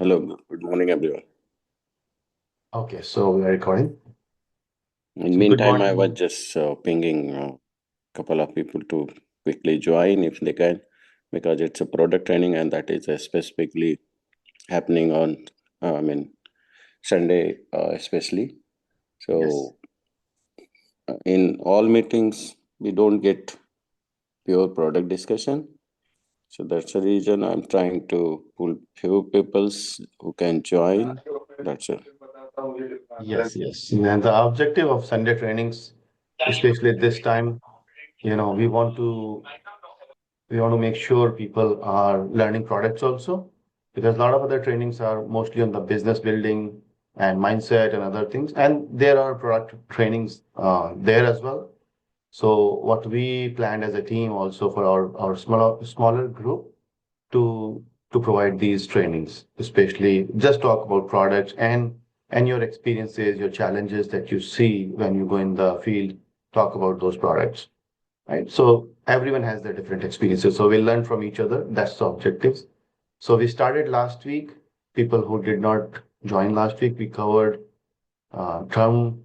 Hello, good morning, everyone. Okay, so we are recording. In So good meantime, I was morning. just pinging a couple of people to quickly join if they can, because it's a product training and that is specifically happening on, Sunday, especially. Yes. So, in all meetings, we don't get pure product discussion. So that's the reason I'm trying to pull few peoples who can join. That's it. Yes, yes. And the objective of Sunday trainings, especially this time, we want to make sure people are learning products also, because a lot of other trainings are mostly on the business building and mindset and other things. And there are product trainings there as well. So what we planned as a team also for our smaller group to to provide these trainings, especially just talk about products and your experiences, your challenges that you see when you go in the field, talk about those products, right? So everyone has their different experiences. So we learn from each other. That's the objectives. So we started last week. People who did not join last week, we covered term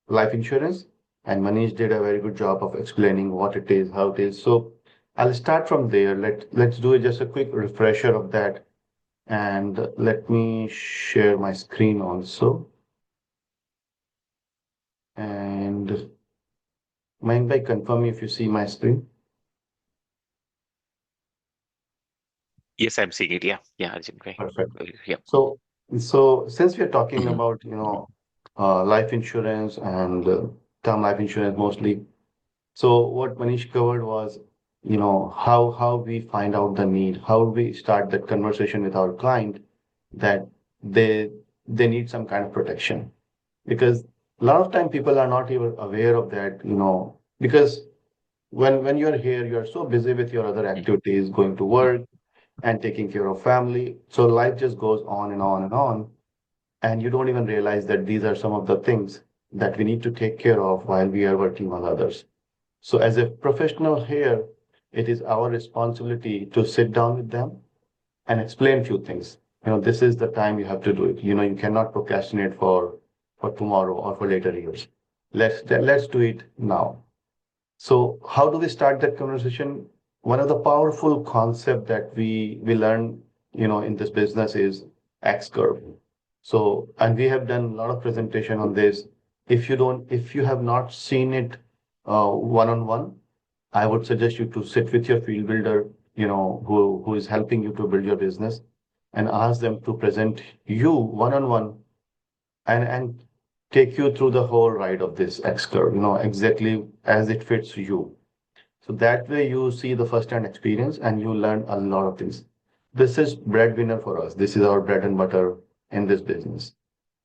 life insurance, and Manish did a very good job of explaining what it is, how it is. So I'll start from there. Let's do just a quick refresher of that, and let me share my screen also. And mind by confirm if you see my screen. Yes, I'm seeing it. Yeah, Arjun. Great. Perfect. Yeah. So so since we are talking Mhm. about life insurance and term life insurance mostly. So what Manish covered was, how we find out the need, how we start that conversation with our client that they they need some kind of protection. Because a lot of time people are not even aware of that, because when you're here, you're so busy with your other activities, going to work and taking care of family. So life just goes on and on and on. And you don't even realize that these are some of the things that we need to take care of while we are working on others. So, as a professional here, it is our responsibility to sit down with them and explain few things. This is the time you have to do it. You cannot procrastinate for tomorrow or for later years. Let's do it now. So, how do we start that conversation? One of the powerful concept that we learn, in this business is X curve. So, and we have done a lot of presentation on this. If you have not seen it one on one, I would suggest you to sit with your field builder, who is helping you to build your business, and ask them to present you one on one and take you through the whole ride of this X curve, exactly as it fits you. So that way you see the first-hand experience and you learn a lot of things. This is breadwinner for us. This is our bread and butter in this business.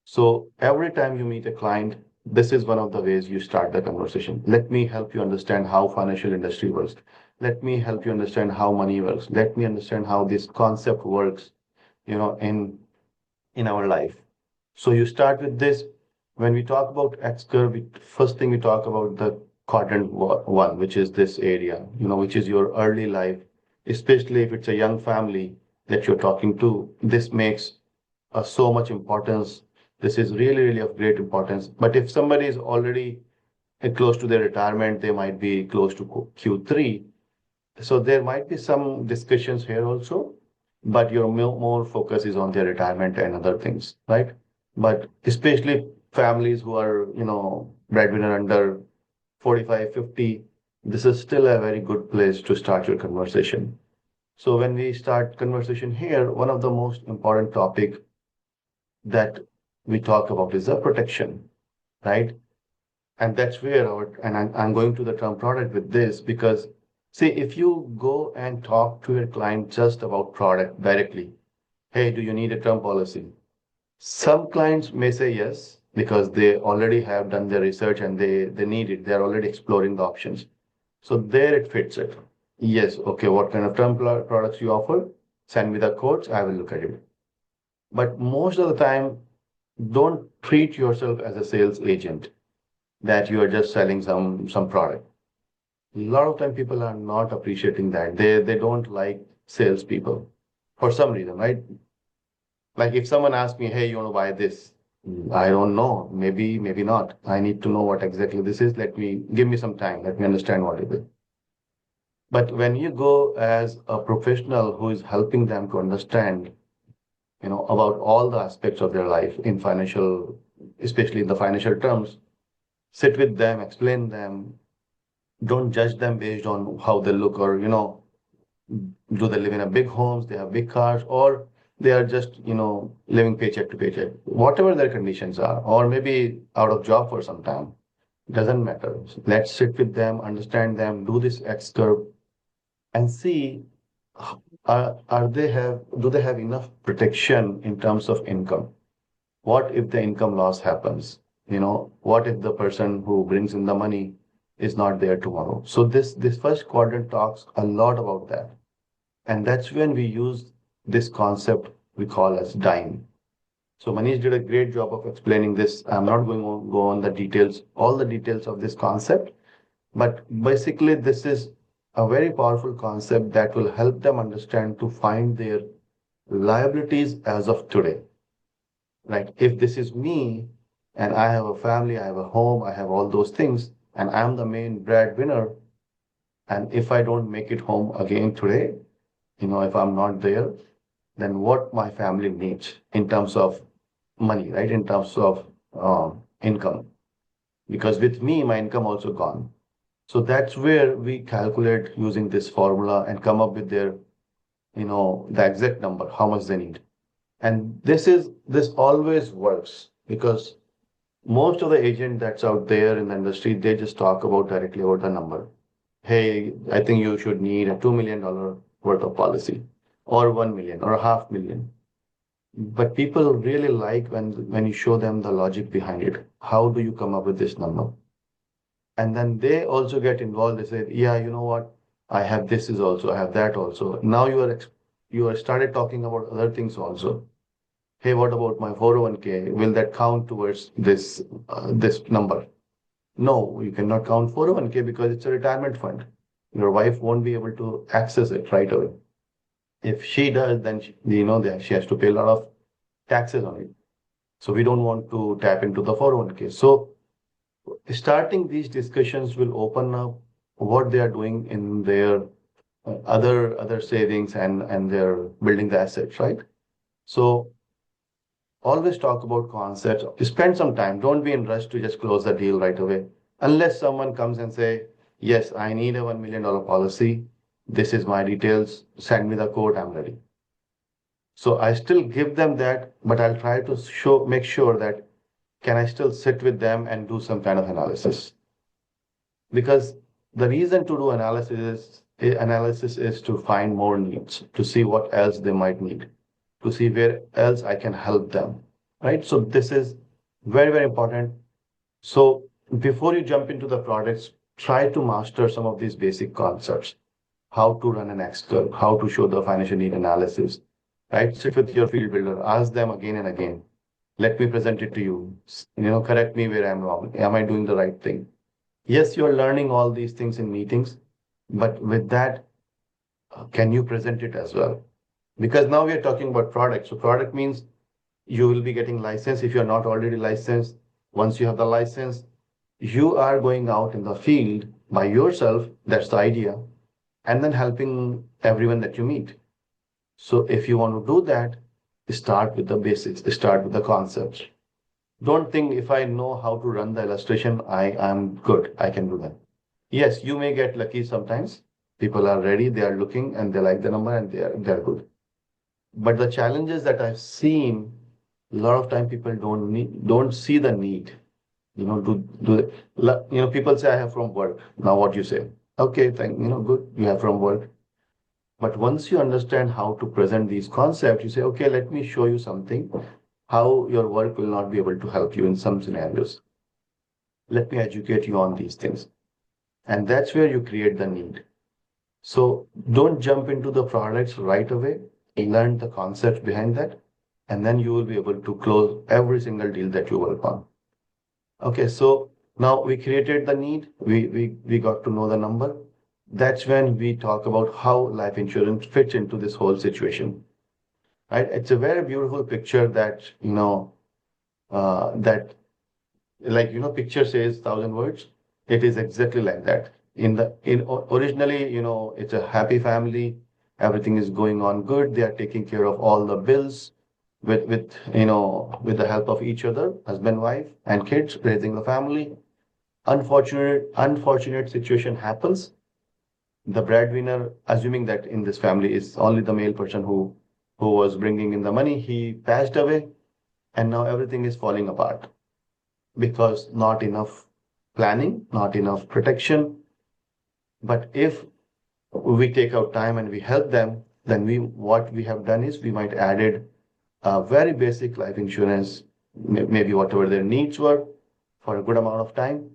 So every time you meet a client, this is one of the ways you start the conversation. Let me help you understand how financial industry works. Let me help you understand how money works. Let me understand how this concept works, in our life. So you start with this. When we talk about X curve, first thing we talk about the quadrant one, which is this area, which is your early life, especially if it's a young family that you're talking to. This makes so much importance. This is really, really of great importance. But if somebody is already close to their retirement, they might be close to Q3. So there might be some discussions here also, but your more focus is on their retirement and other things, right? But especially families who are, breadwinner under 45, 50, this is still a very good place to start your conversation. So when we start conversation here, one of the most important topic that we talk about is the protection, right? And that's where I'm going to the term product with this because see, if you go and talk to your client just about product directly, hey, do you need a term policy? Some clients may say yes, because they already have done their research and they need it. They're already exploring the options. So there it fits it. Yes, okay, what kind of term products you offer? Send me the quotes, I will look at it. But most of the time, don't treat yourself as a sales agent that you are just selling some product. A lot of time people are not appreciating that. They don't like salespeople for some reason, right? Like if someone asks me, hey, you want to buy this? I don't know. Maybe, maybe not. I need to know what exactly this is. Give me some time. Let me understand what it is. But when you go as a professional who is helping them to understand, about all the aspects of their life in financial, especially in the financial terms, sit with them, explain them, don't judge them based on how they look or, do they live in a big homes, they have big cars, or they are just, living paycheck to paycheck, whatever their conditions are, or maybe out of job for some time, doesn't matter. Let's sit with them, understand them, do this X curve and see do they have enough protection in terms of income? What if the income loss happens? What if the person who brings in the money is not there tomorrow? So this first quadrant talks a lot about that. And that's when we use this concept we call as DIME. So Manish did a great job of explaining this. I'm not going to go on the details, all the details of this concept, but basically this is a very powerful concept that will help them understand to find their liabilities as of today. Right? If this is me and I have a family, I have a home, I have all those things, and I'm the main breadwinner, and if I don't make it home again today, if I'm not there, then what my family needs in terms of money, right? In terms of income. Because with me, my income also gone. So that's where we calculate using this formula and come up with their, the exact number, how much they need. And this always works because most of the agent that's out there in the industry, they just talk about directly about the number. Hey, I think you should need a $2 million worth of policy or 1 million or 500,000. But people really like when you show them the logic behind it. How do you come up with this number? And then they also get involved. They say, yeah, you know what? I have this is also, I have that also. Now you are started talking about other things also. Hey, what about my 401k? Will that count towards this number? No, you cannot count 401k because it's a retirement fund. Your wife won't be able to access it right away. If she does, then she has to pay a lot of taxes on it. So we don't want to tap into the 401k. So starting these discussions will open up what they are doing in their other savings and they're building the assets, right? So always talk about concepts. Spend some time. Don't be in rush to just close the deal right away. Unless someone comes and say, yes, I need a $1 million policy. This is my details. Send me the quote. I'm ready. So I still give them that, but I'll try to make sure that can I still sit with them and do some kind of analysis? Because the reason to do analysis is to find more needs, to see what else they might need, to see where else I can help them, right? So this is very, very important. So before you jump into the products, try to master some of these basic concepts, how to run an Excel, how to show the financial need analysis, right? Sit with your field builder, ask them again and again. Let me present it to you. Correct me where I'm wrong. Am I doing the right thing? Yes, you're learning all these things in meetings, but with that, can you present it as well? Because now we are talking about product. So product means you will be getting license if you're not already licensed. Once you have the license, you are going out in the field by yourself. That's the idea. And then helping everyone that you meet. So if you want to do that, start with the basics, start with the concepts. Don't think if I know how to run the illustration, I am good. I can do that. Yes, you may get lucky sometimes. People are ready, they are looking and they like the number and they're good. But the challenges that I've seen, a lot of time people don't see the need. People say I have from work. Now what you say? Okay, good. You have from work. But once you understand how to present these concepts, you say, okay, let me show you something, how your work will not be able to help you in some scenarios. Let me educate you on these things. And that's where you create the need. So don't jump into the products right away. Learn the concepts behind that. And then you will be able to close every single deal that you work on. Okay, so now we created the need. We got to know the number. That's when we talk about how life insurance fits into this whole situation. right? It's a very beautiful picture that, that like, picture says 1,000 words. It is exactly like that. Originally, it's a happy family. Everything is going on good. They are taking care of all the bills with the help of each other, husband, wife, and kids, raising the family. Unfortunate situation happens. The breadwinner, assuming that in this family is only the male person who was bringing in the money, he passed away, and now everything is falling apart because not enough planning, not enough protection. But if we take our time and we help them, then what we have done is we might added a very basic life insurance, maybe whatever their needs were for a good amount of time.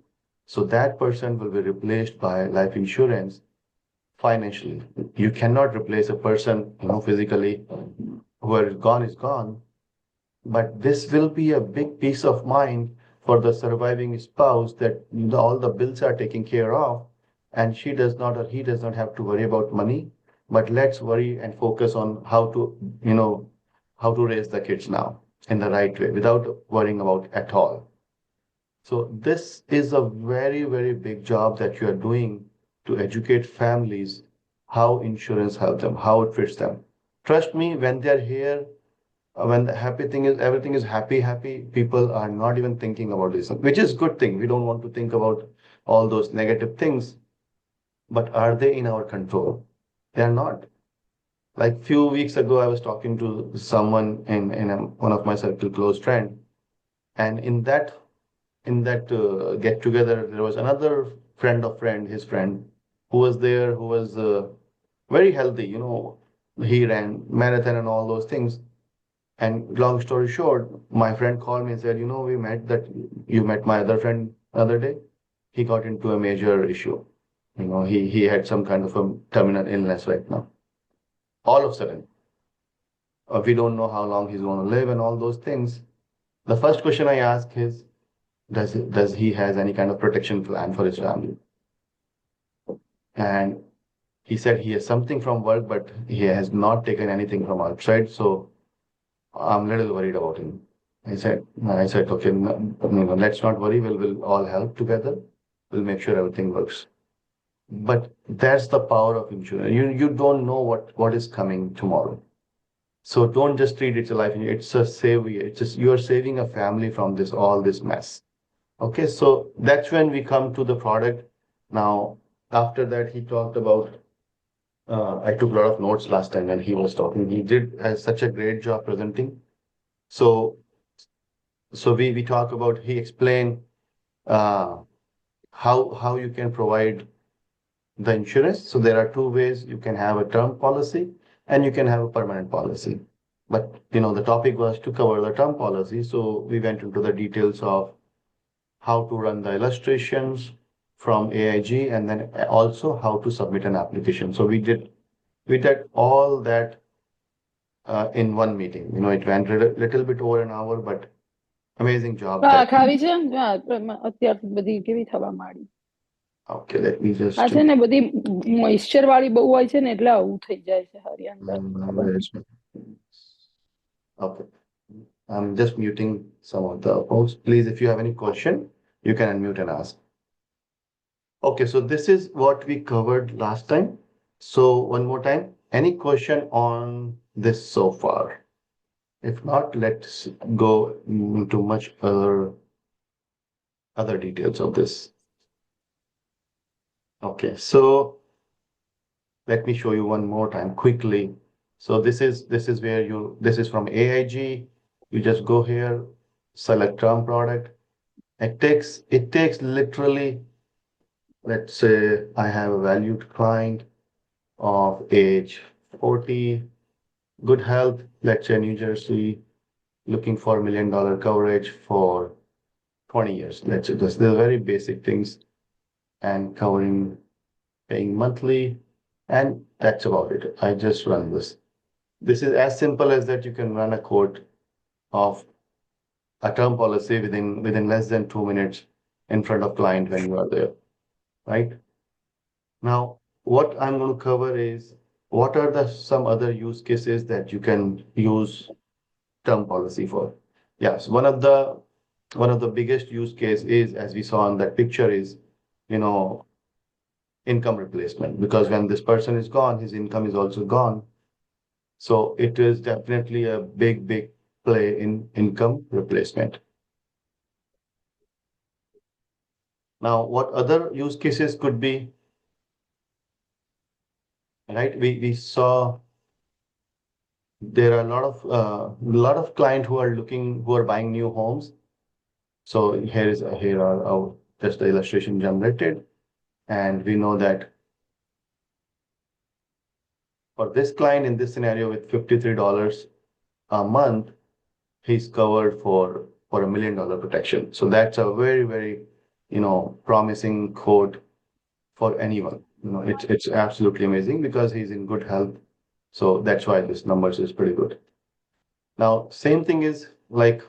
So that person will be replaced by life insurance financially. You cannot replace a person, physically. Whoever is gone. But this will be a big peace of mind for the surviving spouse that all the bills are taken care of, and she does not or he does not have to worry about money. But let's worry and focus on how to raise the kids now in the right way without worrying about at all. So this is a very, very big job that you are doing to educate families how insurance helps them, how it fits them. Trust me, when they're here, when the happy thing is everything is happy, people are not even thinking about this, which is good thing. We don't want to think about all those negative things, but are they in our control? They are not. Like few weeks ago, I was talking to someone one of my circle close friend, and in that get together, there was another his friend, who was there, who was very healthy. He ran marathon and all those things. And long story short, my friend called me and said, we met that you met my other friend the other day. He got into a major issue. He had some kind of a terminal illness right now. All of a sudden, we don't know how long he's going to live and all those things. The first question I ask is, does he has any kind of protection plan for his family? And he said he has something from work, but he has not taken anything from outside. So I'm a little worried about him. I said, okay, let's not worry. We'll all help together. We'll make sure everything works. But that's the power of insurance. You don't know what is coming tomorrow. So don't just treat it as a life insurance. It's a savior. It's just you're saving a family from all this mess. Okay, so that's when we come to the product. Now, after that, he talked about. I took a lot of notes last time when he was talking. He did such a great job presenting. So we talk about, he explained how you can provide the insurance. So there are two ways. You can have a term policy and you can have a permanent policy. But the topic was to cover the term policy. So we went into the details of how to run the illustrations from AIG, and then also how to submit an application. So we did all that in one meeting. It went a little bit over an hour, but amazing job. ખાવી અત્યારથી બધી કેવી થવા માંડી. Okay, let me just. આ છે ને બધી મોઇસ્ચર વાળી બહુ હોય છે ને એટલે આવું થઈ જાય છે હરી અંદર. Okay. I'm just muting some of the folks. Please, if you have any question, you can unmute and ask. Okay, so this is what we covered last time. So one more time, any question on this so far? If not, let's go into much other details of this. Okay, so let me show you one more time quickly. So this is where this is from AIG. You just go here, select term product. It takes literally, let's say I have a valued client of age 40, good health, let's say New Jersey, looking for $1 million coverage for 20 years. Let's say this. They're very basic things, and paying monthly, and that's about it. I just run this. This is as simple as that. You can run a quote of a term policy within less than 2 minutes in front of client when you are there, right? Now, what I'm going to cover is what are the some other use cases that you can use term policy for? Yes, one of the biggest use case is, as we saw in that picture, is, you know, income replacement, because when this person is gone, his income is also gone. So it is definitely a big play in income replacement. Now, what other use cases could be? Right, we saw there are a lot of clients who are buying new homes. So here are our just the illustration generated, and we know that for this client in this scenario with $53 a month, he's covered for $1 million protection. So that's a very promising quote for anyone. It's absolutely amazing because he's in good health. So that's why this numbers is pretty good. Now, same thing is like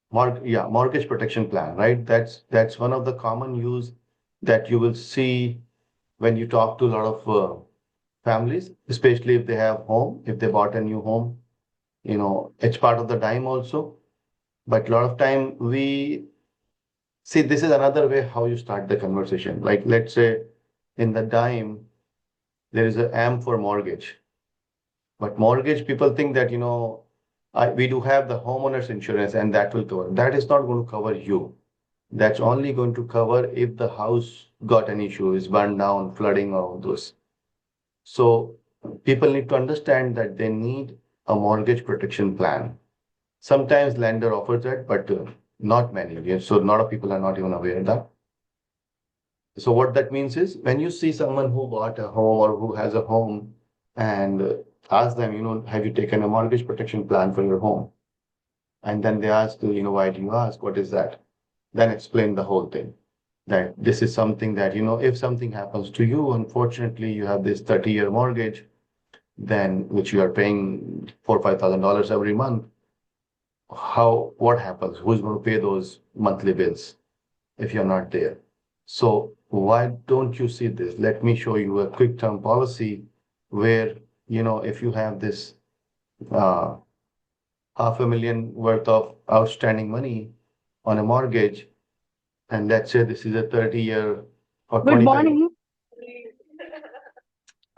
mortgage protection plan, right? That's one of the common use that you will see when you talk to a lot of families, especially if they have home, if they bought a new home. It's part of the dime also. But a lot of time we see this is another way how you start the conversation. Like, let's say in the dime, there is a M for mortgage. But mortgage, people think that, we do have the homeowner's insurance and that will cover. That is not going to cover you. That's only going to cover if the house got an issue, is burned down, flooding, or all those. So people need to understand that they need a mortgage protection plan. Sometimes lender offers that, but not many. So a lot of people are not even aware of that. So what that means is when you see someone who bought a home or who has a home and ask them, have you taken a mortgage protection plan for your home? And then they ask, why do you ask? What is that? Then explain the whole thing. That this is something that, if something happens to you, unfortunately, you have this 30-year mortgage, then which you are paying $4,000 or $5,000 every month. What happens? Who's going to pay those monthly bills if you're not there? So why don't you see this? Let me show you a quick term policy where, if you have this $500,000 worth of outstanding money on a mortgage, and let's say this is a 30-year or Good 25. morning.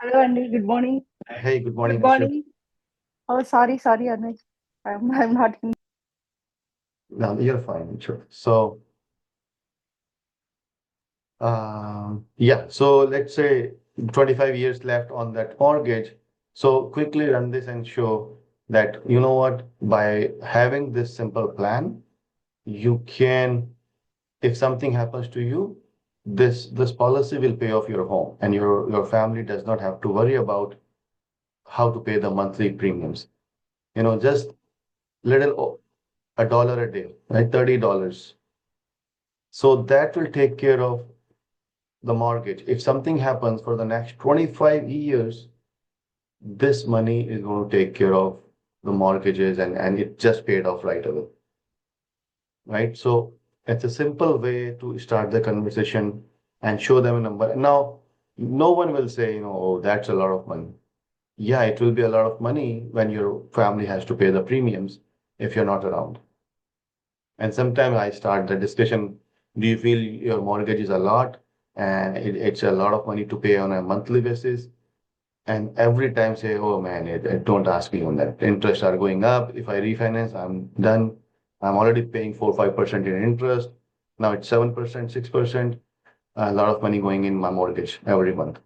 Hello, Andy. Good morning. Hey, good morning. Good morning. Oh, sorry, Anuj. I'm not in. No, you're fine. Sure. So, so let's say 25 years left on that mortgage. So quickly run this and show that, by having this simple plan, you can, if something happens to you, this policy will pay off your home, and your family does not have to worry about how to pay the monthly premiums. Just $1 a day, right? $30. So that will take care of the mortgage. If something happens for the next 25 years, this money is going to take care of the mortgages, and it just paid off right away. Right? So it's a simple way to start the conversation and show them a number. Now, no one will say, oh, that's a lot of money. Yeah, it will be a lot of money when your family has to pay the premiums if you're not around. And sometimes I start the discussion, do you feel your mortgage is a lot and it's a lot of money to pay on a monthly basis? And every time say, oh man, don't ask me on that. Interests are going up. If I refinance, I'm done. I'm already paying 4-5% in interest. Now it's 7%, 6%. A lot of money going in my mortgage every month.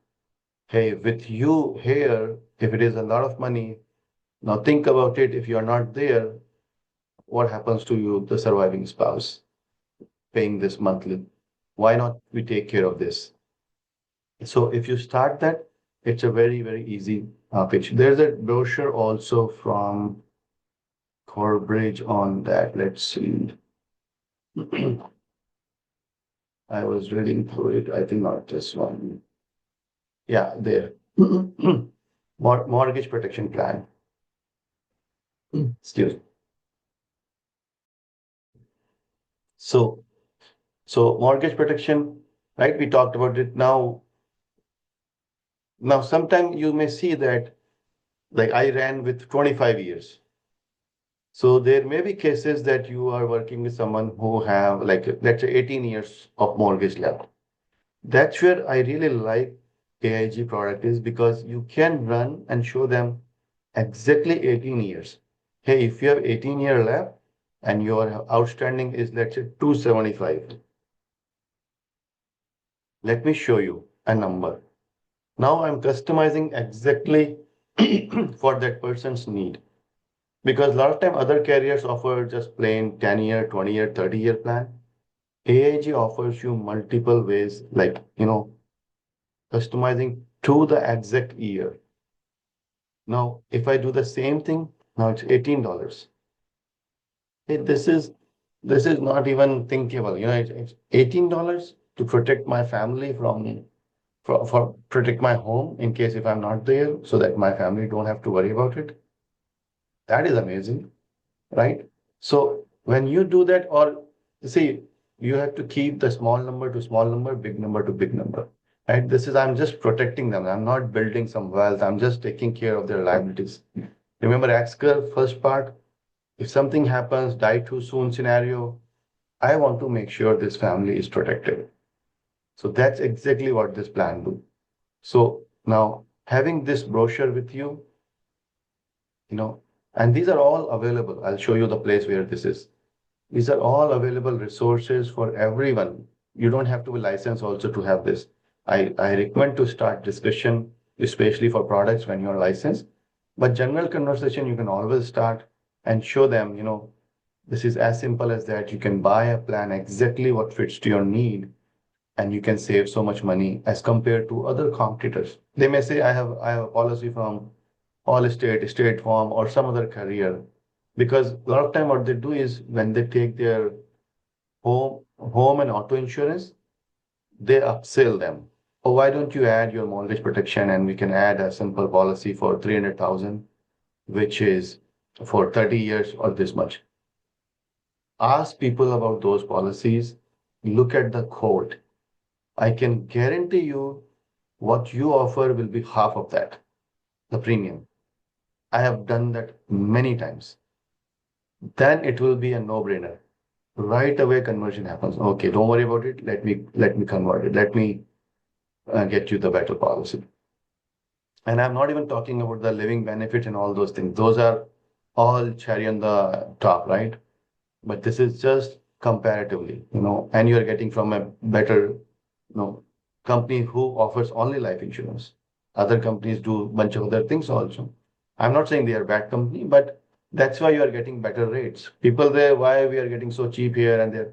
Hey, with you here, if it is a lot of money, now think about it. If you're not there, what happens to you, the surviving spouse, paying this monthly? Why not we take care of this? So if you start that, it's a very easy pitch. There's a brochure also from Corbridge on that. Let's see. I was reading through it. I think not this one. Yeah, there. Mortgage protection plan. Excuse me. So mortgage protection, right? We talked about it. Now, Now, sometimes you may see that, like I ran with 25 years. So there may be cases that you are working with someone who have like, let's say 18 years of mortgage left. That's where I really like AIG product is because you can run and show them exactly 18 years. Hey, if you have 18-year left and your outstanding is, let's say, 275, let me show you a number. Now I'm customizing exactly for that person's need. Because a lot of time other carriers offer just plain 10-year, 20-year, 30-year plan. AIG offers you multiple ways, like, customizing to the exact year. Now, if I do the same thing, now it's $18. Hey, this is not even thinkable. It's $18 to protect my family for protect my home in case if I'm not there, so that my family don't have to worry about it. That is amazing, right? So when you do that, or see, you have to keep the small number to small number, big number to big number, right? I'm just protecting them. I'm not building some wealth. I'm just taking care of their liabilities. Remember X curve, first part, if something happens, die too soon scenario, I want to make sure this family is protected. So that's exactly what this plan do. So now having this brochure with you, and these are all available. I'll show you the place where this is. These are all available resources for everyone. You don't have to be licensed also to have this. I recommend to start discussion, especially for products when you're licensed. But general conversation, you can always start and show them, this is as simple as that. You can buy a plan exactly what fits to your need, and you can save so much money as compared to other competitors. They may say, I have a policy from Allstate, State Farm, or some other carrier. Because a lot of time what they do is when they take their home and auto insurance, they upsell them. Oh, why don't you add your mortgage protection and we can add a simple policy for 300,000, which is for 30 years or this much. Ask people about those policies, look at the quote. I can guarantee you what you offer will be half of that, the premium. I have done that many times. Then it will be a no-brainer. Right away conversion happens. Okay, don't worry about it. Let me convert it. Let me get you the better policy. And I'm not even talking about the living benefit and all those things. Those are all cherry on the top, right? But this is just comparatively, and you're getting from a better, company who offers only life insurance. Other companies do a bunch of other things also. I'm not saying they are bad company, but that's why you are getting better rates. People there, why we are getting so cheap here and there?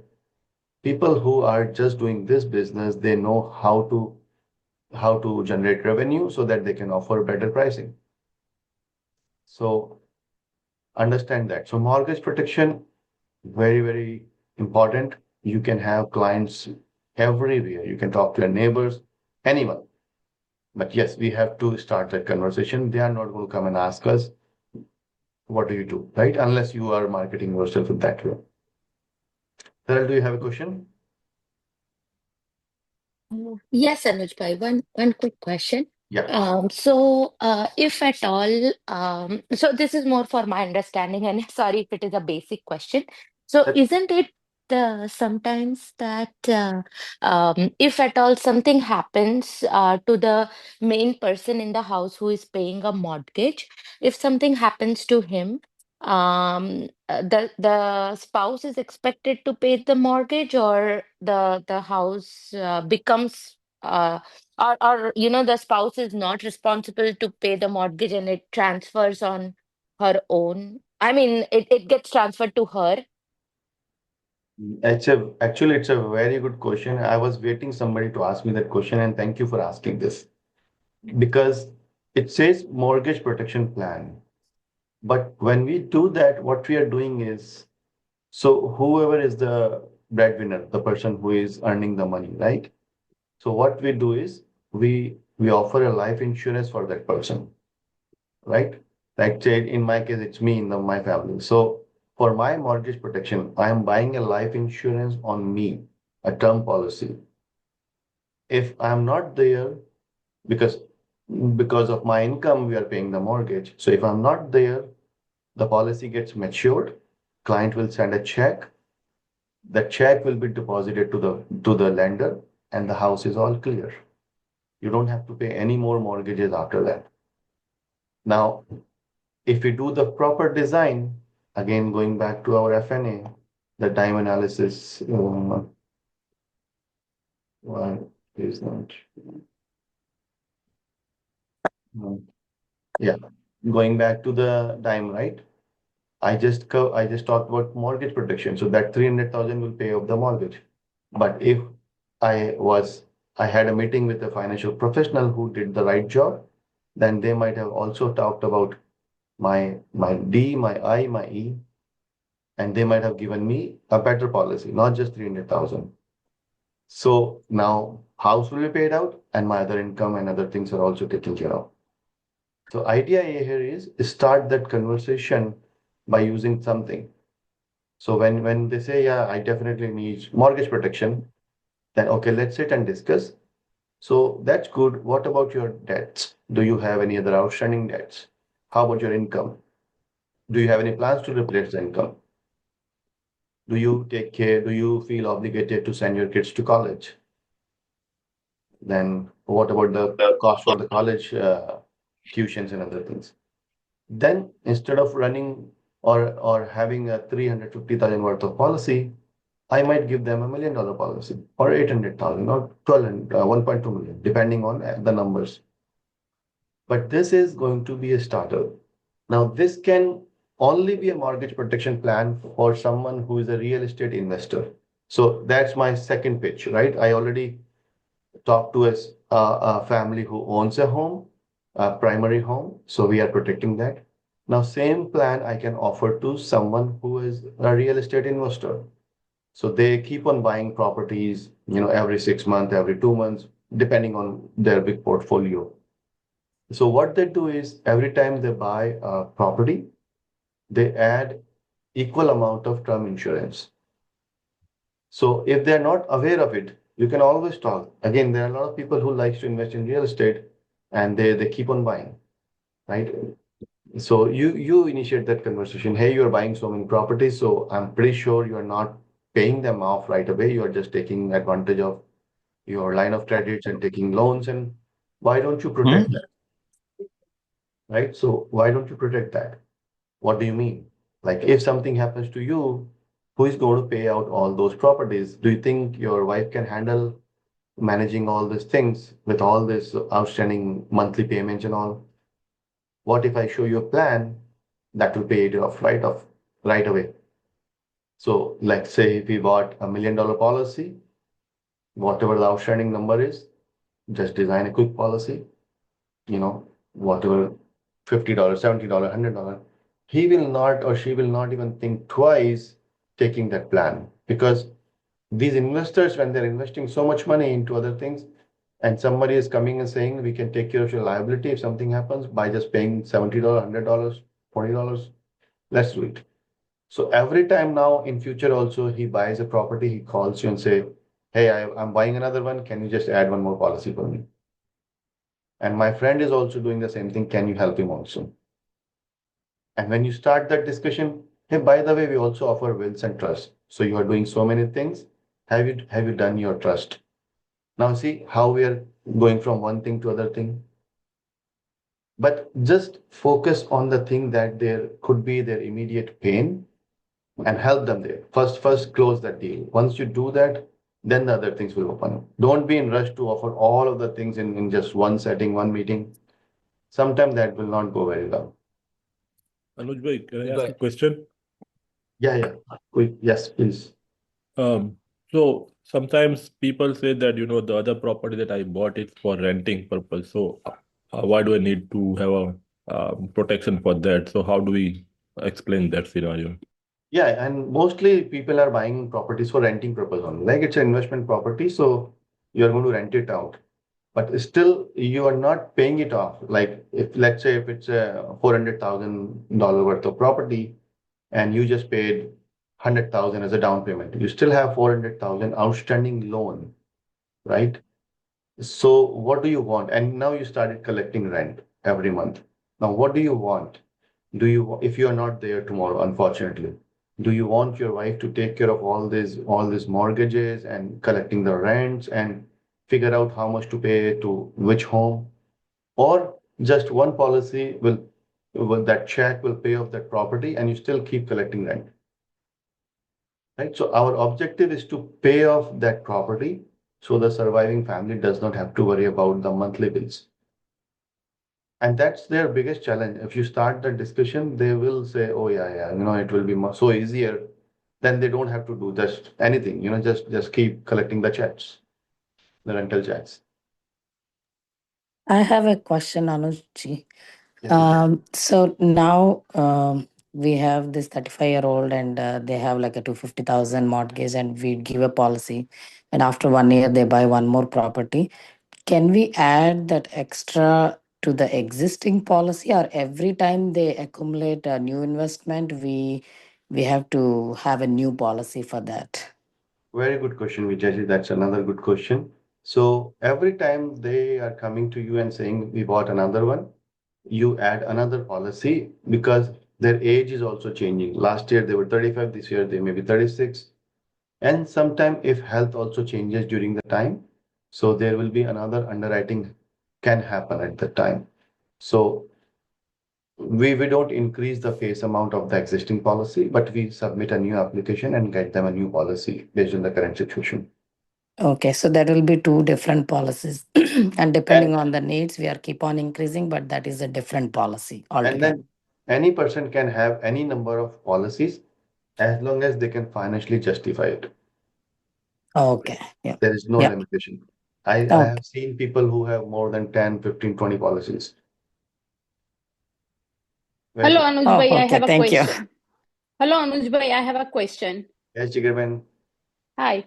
People who are just doing this business, they know how to generate revenue so that they can offer better pricing. So understand that. So mortgage protection, very, very important. You can have clients everywhere. You can talk to your neighbors, anyone. But yes, we have to start that conversation. They are not going to come and ask us, what do you do, right? Unless you are marketing yourself in that way. Sarah, do you have a question? Yes, Anuj bhai, one quick question. Yeah. If at all, so this is more for my understanding, and sorry if it is a basic question. So, That- isn't it sometimes that if at all something happens to the main person in the house who is paying a mortgage, if something happens to him, the spouse is expected to pay the mortgage, or the house becomes or the spouse is not responsible to pay the mortgage and it transfers on her own. I mean, it gets transferred to her. Actually, it's a very good question. I was waiting somebody to ask me that question, and thank you for asking this. Because it says mortgage protection plan. But when we do that, what we are doing is, so whoever is the breadwinner, the person who is earning the money, right? So what we do is we offer a life insurance for that person, right? Like say in my case, it's me in my family. So for my mortgage protection, I am buying a life insurance on me, a term policy. If I'm not there, because because of my income, we are paying the mortgage. So if I'm not there, the policy gets matured, client will send a check, the check will be deposited to the lender, and the house is all clear. You don't have to pay any more mortgages after that. Now, if we do the proper design, again going back to our FNA, the time analysis, one is not. Yeah, going back to the time, right? I just talked about mortgage protection, so that 300,000 will pay off the mortgage. But if I had a meeting with a financial professional who did the right job, then they might have also talked about my D, my I, my E, and they might have given me a better policy, not just 300,000. So now house will be paid out, and my other income and other things are also taken care of. So idea here is start that conversation by using something. So when they say, yeah, I definitely need mortgage protection, then okay, let's sit and discuss. So that's good. What about your debts? Do you have any other outstanding debts? How about your income? Do you have any plans to replace the income? Do you take care? Do you feel obligated to send your kids to college? Then what about the cost for the college tuitions and other things? Then instead of running or having a 350,000 worth of policy, I might give them $1 million policy or 800,000 or 1.2 million, depending on the numbers. But this is going to be a starter. Now, this can only be a mortgage protection plan for someone who is a real estate investor. So that's my second pitch, right? I already talked to a family who owns a home, a primary home. So we are protecting that. Now, same plan I can offer to someone who is a real estate investor. So they keep on buying properties, every 6 months, every 2 months, depending on their big portfolio. So what they do is every time they buy a property, they add equal amount of term insurance. So if they're not aware of it, you can always talk. Again, there are a lot of people who like to invest in real estate and they keep on buying, right? So you initiate that conversation. Hey, you're buying so many properties, so I'm pretty sure you're not paying them off right away. You're just taking advantage of your line of credits and taking loans. And why don't you protect that? Right? So why don't you protect that? What do you mean? Like if something happens to you, who is going to pay out all those properties? Do you think your wife can handle managing all these things with all this outstanding monthly payments and all? What if I show you a plan that will pay it off right away? So let's say if we bought $1 million policy, whatever the outstanding number is, just design a quick policy, whatever, $50, $70, $100. He will not or she will not even think twice taking that plan, because these investors, when they're investing so much money into other things, and somebody is coming and saying, we can take care of your liability if something happens by just paying $70, $100, $40, let's do it. So every time now in future also he buys a property, he calls you and say, hey, I'm buying another one. Can you just add one more policy for me? And my friend is also doing the same thing. Can you help him also? And when you start that discussion, hey, by the way, we also offer wills and trust. So you are doing so many things. Have you done your trust? Now see how we are going from one thing to other thing. But just focus on the thing that there could be their immediate pain and help them there. First close that deal. Once you do that, then the other things will open up. Don't be in rush to offer all of the things in just one setting, one meeting. Sometimes that will not go very well. Anuj bhai, can I ask a question? Yeah. Quick. Yes, please. So sometimes people say that, the other property that I bought is for renting purpose. So why do I need to have a protection for that? So how do we explain that scenario? Yeah, and mostly people are buying properties for renting purpose only. Like it's an investment property, so you're going to rent it out. But still, you are not paying it off. Like if let's say if it's a $400,000 worth of property, and you just paid 100,000 as a down payment, you still have 400,000 outstanding loan, right? So what do you want? And now you started collecting rent every month. Now, what do you want? If you are not there tomorrow, unfortunately, do you want your wife to take care of all these mortgages and collecting the rents and figure out how much to pay to which home? Or just one policy will that check will pay off that property and you still keep collecting rent? Right? So our objective is to pay off that property so the surviving family does not have to worry about the monthly bills. And that's their biggest challenge. If you start the discussion, they will say, oh yeah, it will be so easier. Then they don't have to do just anything, just keep collecting the checks, the rental checks. I have a question, Anuj. Yes, So now we have this 35-year-old and they have like a 250,000 mortgage and we give a policy. And after 1 year, they buy one more property. Can we add that extra to the existing policy, or every time they accumulate a new investment, we have to have a new policy for that? very good question, Vijay. That's another good question. So every time they are coming to you and saying, we bought another one, you add another policy because their age is also changing. Last year they were 35, this year they may be 36. And sometime if health also changes during the time, so there will be another underwriting can happen at that time. So we don't increase the face amount of the existing policy, but we submit a new application and get them a new policy based on the current situation. Okay, so there will be two different policies. And depending on the needs, we are keep on increasing, but that is a different policy And altogether. then any person can have any number of policies as long as they can financially justify it. Okay, yeah. There is no Yeah. limitation. I Okay. have seen people who have more than 10, 15, 20 policies. Very Hello, good. Anuj Oh, bhai, I okay, have a thank you. question. Hello, Anuj bhai, I have a question. Yes, Jigarman. Hi.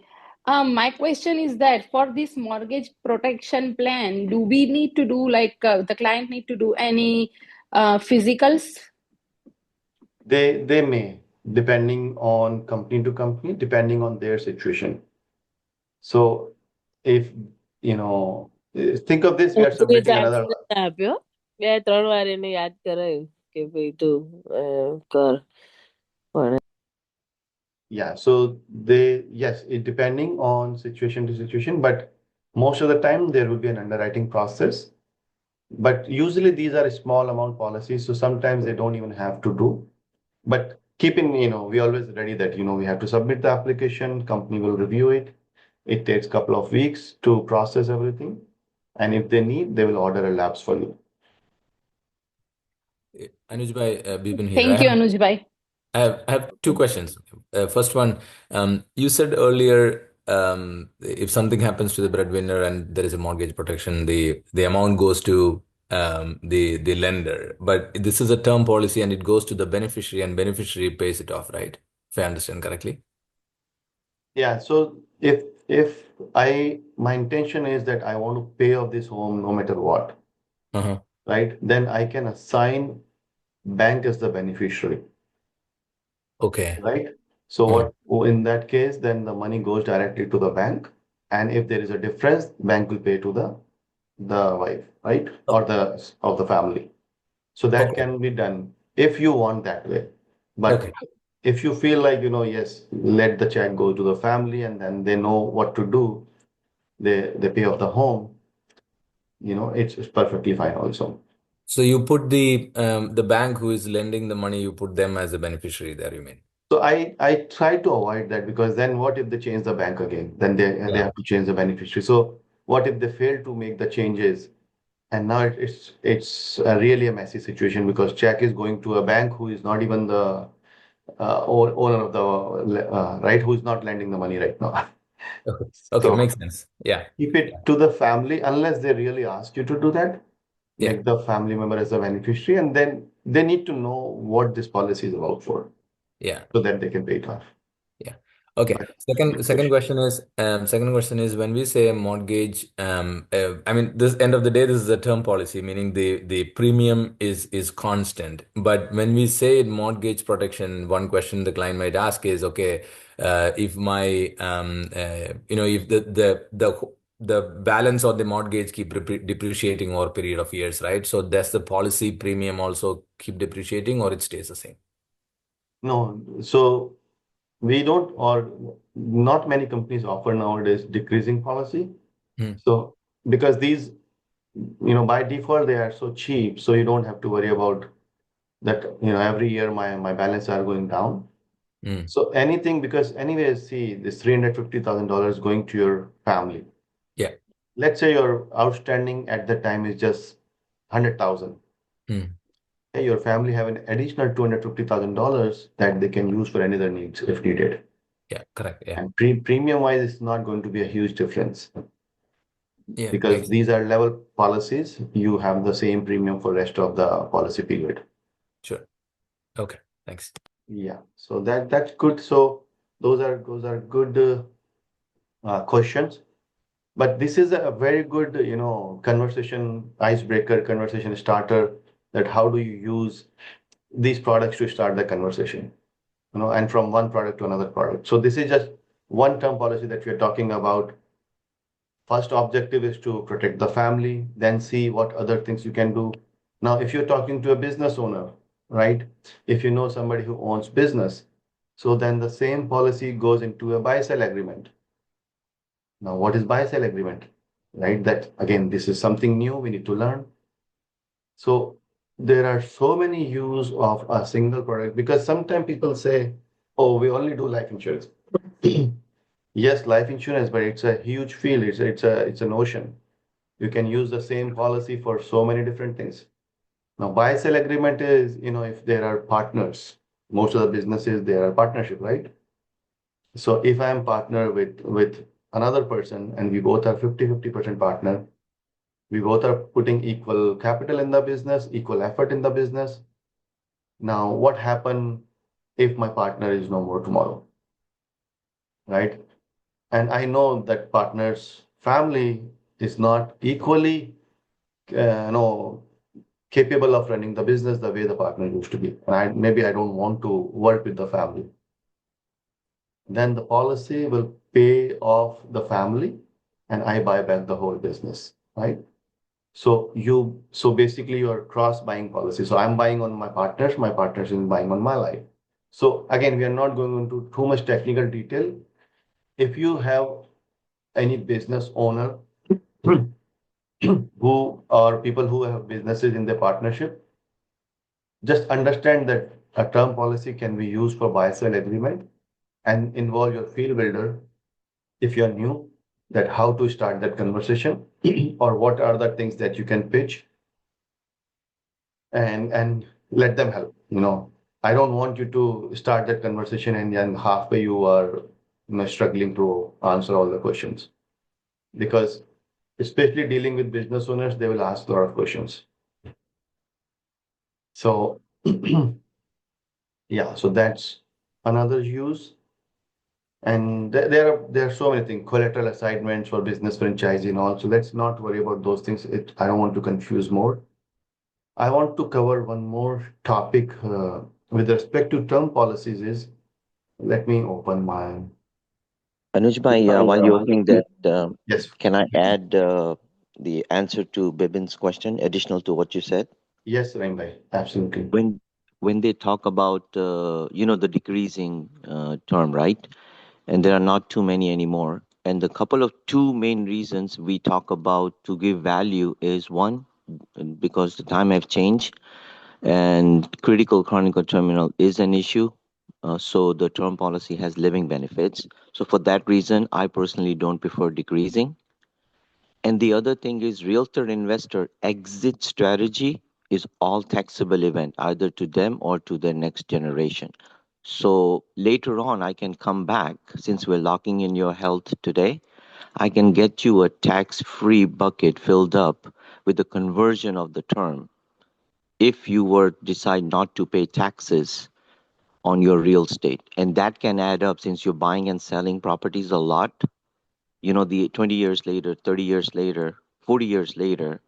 My question is that for this mortgage protection plan, do we need to do the client need to do any physicals? They may, depending on company to company, depending on their situation. So if think of this, we are submitting another. આપ્યો 2-3 વાર એને યાદ કરાયું કે ભાઈ તું કર પણ Yeah, so yes, it depending on situation to situation, but most of the time there will be an underwriting process. But usually these are small amount policies, so sometimes they don't even have to do. But keeping, we always ready that, we have to submit the application, company will review it. It takes a couple of weeks to process everything. And if they need, they will order a labs for you. Anuj bhai, Bipin here. Thank you, Anuj bhai. I have two questions. First one, you said earlier, if something happens to the breadwinner and there is a mortgage protection, the amount goes to the lender. But this is a term policy and it goes to the beneficiary and beneficiary pays it off, right? If I understand correctly. Yeah, so if my intention is that I want to pay off this home no matter what, Uh-huh. right? Then I can assign bank as the beneficiary, Okay. right? So in that case, then the money goes directly to the bank, and if there is a difference, bank will pay to the wife, right? Or of the family. So that Okay. can be done if you want that way. But Okay. if you feel like, yes, let the check go to the family and then they know what to do, they pay off the home, it's perfectly fine also. So you put the bank who is lending the money, you put them as a beneficiary there, you mean? So I try to avoid that, because then what if they change the bank again? Then they have to change the beneficiary. So what if they fail to make the changes? And now it's really a messy situation, because check is going to a bank who is not even the owner of the right, who is not lending the money right now. Okay, So makes sense. Yeah. keep it to the family unless they really ask you to do that. Yeah. Make the family member as a beneficiary, and then they need to know what this policy is about for, Yeah. so that they can pay it off. Yeah. Okay. But Second question is when we say mortgage, I mean, this end of the day, this is a term policy, meaning the premium is constant. But when we say mortgage protection, one question the client might ask is, okay, if my if the balance on the mortgage keep depreciating over a period of years, right? So does the policy premium also keep depreciating or it stays the same? No, so we don't, or not many companies offer nowadays decreasing policy. So because these, by default, they are so cheap, so you don't have to worry about that, every year my balance are going down. So anything, because anyways, see, this $350,000 going to your family. Yeah. Let's say your outstanding at the time is just 100,000. Hey, your family have an additional $250,000 that they can use for any other needs if needed. Yeah, correct. Yeah. And premium wise, it's not going to be a huge difference. Yeah, because makes these are level policies. You have the same premium for rest of the policy period. Sure. Okay, thanks. Yeah, so that's good. So those are good questions. But this is a very good, conversation icebreaker, conversation starter. That how do you use these products to start the conversation, and from one product to another product. So this is just one term policy that we are talking about. First objective is to protect the family, then see what other things you can do. Now, if you're talking to a business owner, right? If you know somebody who owns business, so then the same policy goes into a buy-sell agreement. Now, what is buy-sell agreement? Right? That again, this is something new we need to learn. So there are so many use of a single product because sometimes people say, oh, we only do life insurance. Yes, life insurance, but it's a huge field. It's an ocean. You can use the same policy for so many different things. Now, buy-sell agreement is, if there are partners, most of the businesses, there are partnership, right? So if I am partner with another person and we both are 50-50% partner, we both are putting equal capital in the business, equal effort in the business. Now, what happen if my partner is no more tomorrow, right? And I know that partner's family is not equally, capable of running the business the way the partner used to be. And maybe I don't want to work with the family. Then the policy will pay off the family and I buy back the whole business, right? So basically you're cross buying policy. So I'm buying on my partners is buying on my life. So again, we are not going into too much technical detail. If you have any business owner who or people who have businesses in their partnership, just understand that a term policy can be used for buy-sell agreement and involve your field builder if you're new, that how to start that conversation or what are the things that you can pitch and let them help. I don't want you to start that conversation and then halfway you are struggling to answer all the questions. Because especially dealing with business owners, they will ask a lot of questions. So yeah, so that's another use. And there are so many things, collateral assignments for business franchising and all. So let's not worry about those things. I don't want to confuse more. I want to cover one more topic with respect to term policies. Let me open my. Anuj bhai, while you're opening that, Yes. can I add the answer to Bibin's question, additional to what you said? Yes, Rahim bhai, absolutely. When they talk about the decreasing term, right? And there are not too many anymore. And the couple of two main reasons we talk about to give value is one, because the time have changed and critical chronic or terminal is an issue. So the term policy has living benefits. So for that reason, I personally don't prefer decreasing. And the other thing is realtor investor exit strategy is all taxable event, either to them or to their next generation. So later on, I can come back, since we're locking in your health today, I can get you a tax-free bucket filled up with the conversion of the term. If you were decide not to pay taxes on your real estate, and that can add up since you're buying and selling properties a lot, the 20 years later, 30 years later, 40 years later,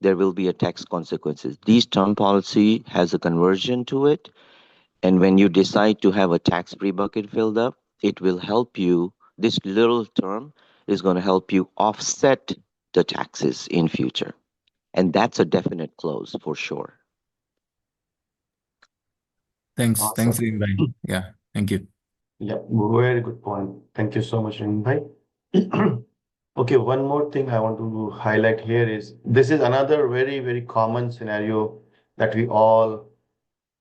there will be a tax consequences. These term policy has a conversion to it. And when you decide to have a tax-free bucket filled up, it will help you, this little term is going to help you offset the taxes in future. And that's a definite close for sure. Thanks, Awesome. Reem bhai. Yeah, thank you. Yeah, very good point. Thank you so much, Reem bhai. Okay, one more thing I want to highlight here is this is another very, very common scenario that we all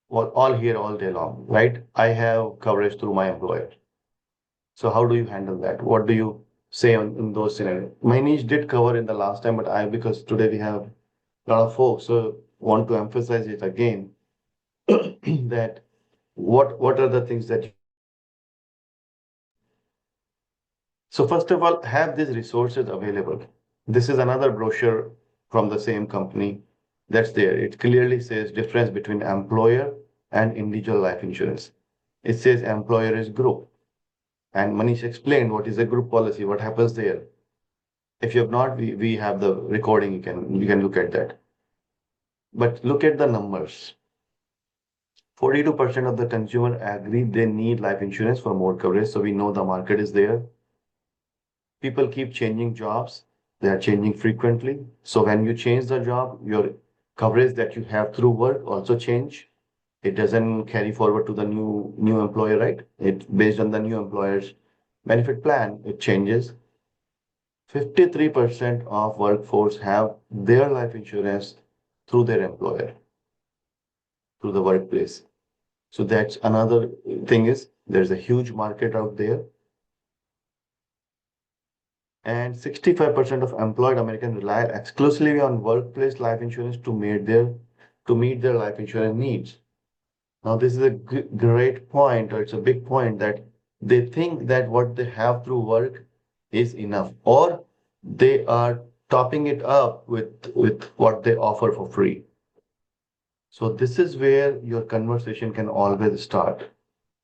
hear all day long, right? I have coverage through my employer. So how do you handle that? What do you say in those scenarios? My niche did cover in the last time, but because today we have a lot of folks, so want to emphasize it again that what are the things that so first of all, have these resources available. This is another brochure from the same company that's there. It clearly says difference between employer and individual life insurance. It says employer is group. And Manish explained what is a group policy, what happens there. If you have not, we have the recording, you can look at that. But look at the numbers. 42% of the consumer agree they need life insurance for more coverage. So we know the market is there. People keep changing jobs. They are changing frequently. So when you change the job, your coverage that you have through work also change. It doesn't carry forward to the new employer, right? It based on the new employer's benefit plan, it changes. 53% of workforce have their life insurance through their employer, through the workplace. So that's another thing is there's a huge market out there. And 65% of employed Americans rely exclusively on workplace life insurance to meet their life insurance needs. Now, this is a great point, or it's a big point that they think that what they have through work is enough, or they are topping it up with what they offer for free. So this is where your conversation can always start.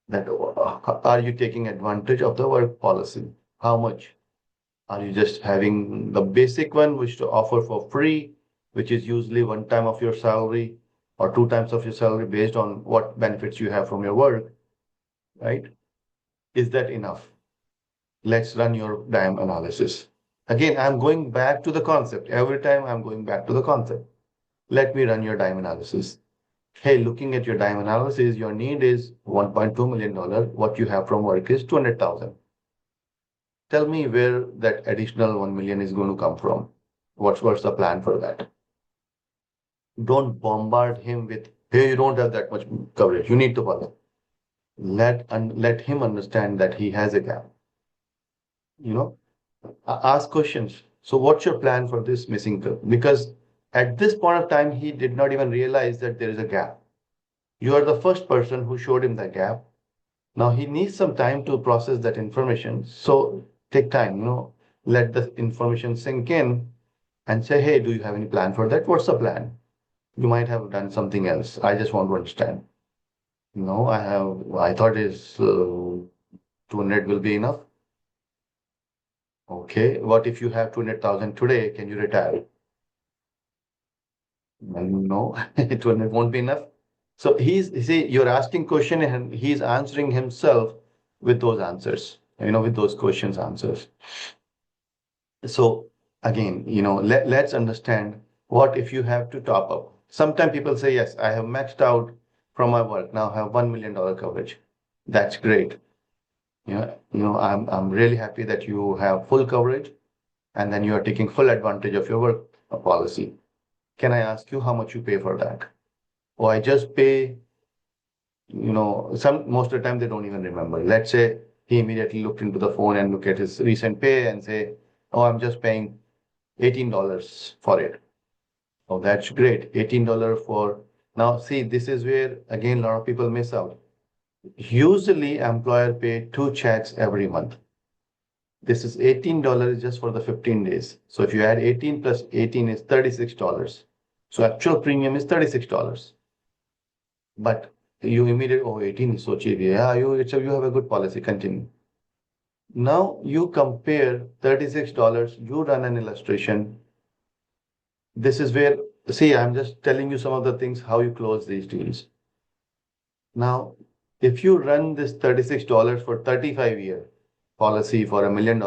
That are you taking advantage of the work policy? How much? Are you just having the basic one, which to offer for free, which is usually 1 time of your salary or 2 times of your salary based on what benefits you have from your work, right? Is that enough? Let's run your DIME analysis. Again, I'm going back to the concept. Every time I'm going back to the concept. Let me run your DIME analysis. Hey, looking at your DIME analysis, your need is $1.2 million. What you have from work is 200,000. Tell me where that additional 1 million is going to come from. What's the plan for that? Don't bombard him with, hey, you don't have that much coverage. You need to follow. Let him understand that he has a gap. Ask questions. So what's your plan for this missing curve? Because at this point of time, he did not even realize that there is a gap. You are the first person who showed him that gap. Now he needs some time to process that information. So take time, let the information sink in and say, hey, do you have any plan for that? What's the plan? You might have done something else. I just want to understand. I thought is 200 will be enough. Okay, what if you have 200,000 today? Can you retire? No, 200 won't be enough. So you're asking question and he's answering himself with those answers, with those questions answers. So again, let's understand what if you have to top up. Sometimes people say, yes, I have maxed out from my work. Now I have $1 million coverage. That's great. I'm really happy that you have full coverage and then you are taking full advantage of your work policy. Can I ask you how much you pay for that? Or I just pay, most of the time they don't even remember. Let's say he immediately looked into the phone and look at his recent pay and say, oh, I'm just paying $18 for it. Oh, that's great. $18 for, now see, this is where, again, a lot of people miss out. Usually employer pay 2 checks every month. This is $18 just for the 15 days. So if you add 18 plus 18 is $36. So actual premium is $36. But you immediately, 18 is so cheap. Yeah, you have a good policy. Continue. Now you compare $36. You run an illustration. This is where, see, I'm just telling you some of the things, how you close these deals. Now, if you run this $36 for 35-year policy for $1 million,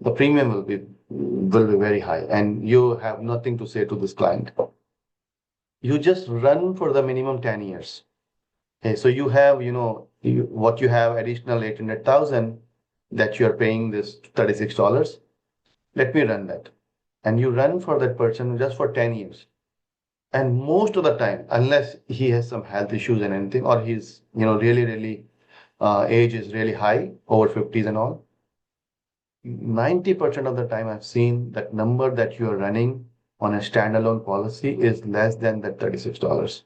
the premium will be very high, and you have nothing to say to this client. You just run for the minimum 10 years. Okay, so you have, what you have additional 800,000 that you are paying this $36. Let me run that. And you run for that person just for 10 years. And most of the time, unless he has some health issues and anything, or he's, really, age is really high, over 50s and all, 90% of the time I've seen that number that you are running on a standalone policy is less than that $36.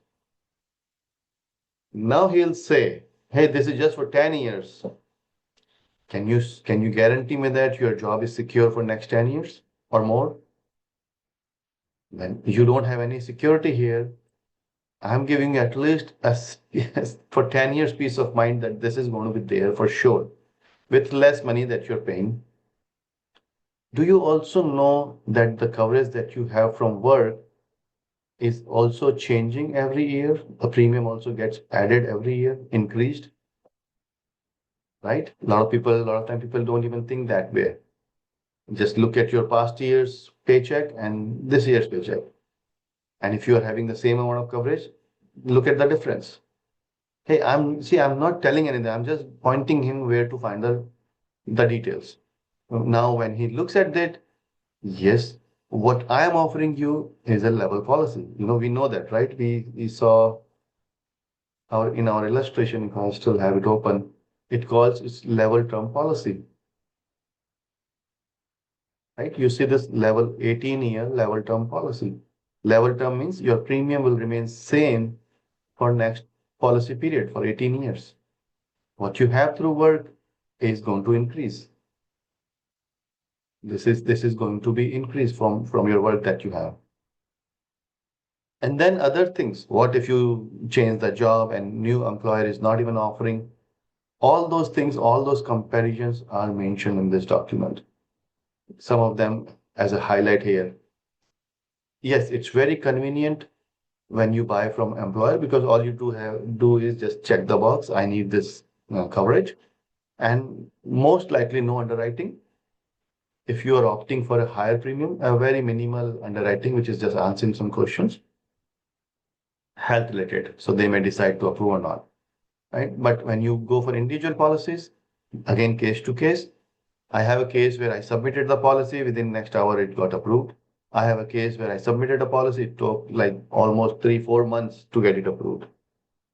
Now he'll say, hey, this is just for 10 years. Can you guarantee me that your job is secure for next 10 years or more? When you don't have any security here, I'm giving you at least for 10 years peace of mind that this is going to be there for sure with less money that you're paying. Do you also know that the coverage that you have from work is also changing every year? The premium also gets added every year, increased, right? A lot of time people don't even think that way. Just look at your past year's paycheck and this year's paycheck. And if you are having the same amount of coverage, look at the difference. Hey, I'm not telling anything. I'm just pointing him where to find the details. Now, when he looks at that, yes, what I am offering you is a level policy. We know that, right? We saw in our illustration, if I still have it open, it calls its level term policy. Right? You see this level 18-year level term policy. Level term means your premium will remain same for next policy period for 18 years. What you have through work is going to increase. This is going to be increased from your work that you have. And then other things. What if you change the job and new employer is not even offering? All those things, all those comparisons are mentioned in this document. Some of them as a highlight here. Yes, it's very convenient when you buy from employer because all you do is just check the box. I need this coverage, and most likely no underwriting. If you are opting for a higher premium, a very minimal underwriting, which is just answering some questions, health related. So they may decide to approve or not, right? But when you go for individual policies, again, case to case, I have a case where I submitted the policy within next hour, it got approved. I have a case where I submitted a policy, it took like almost 3-4 months to get it approved.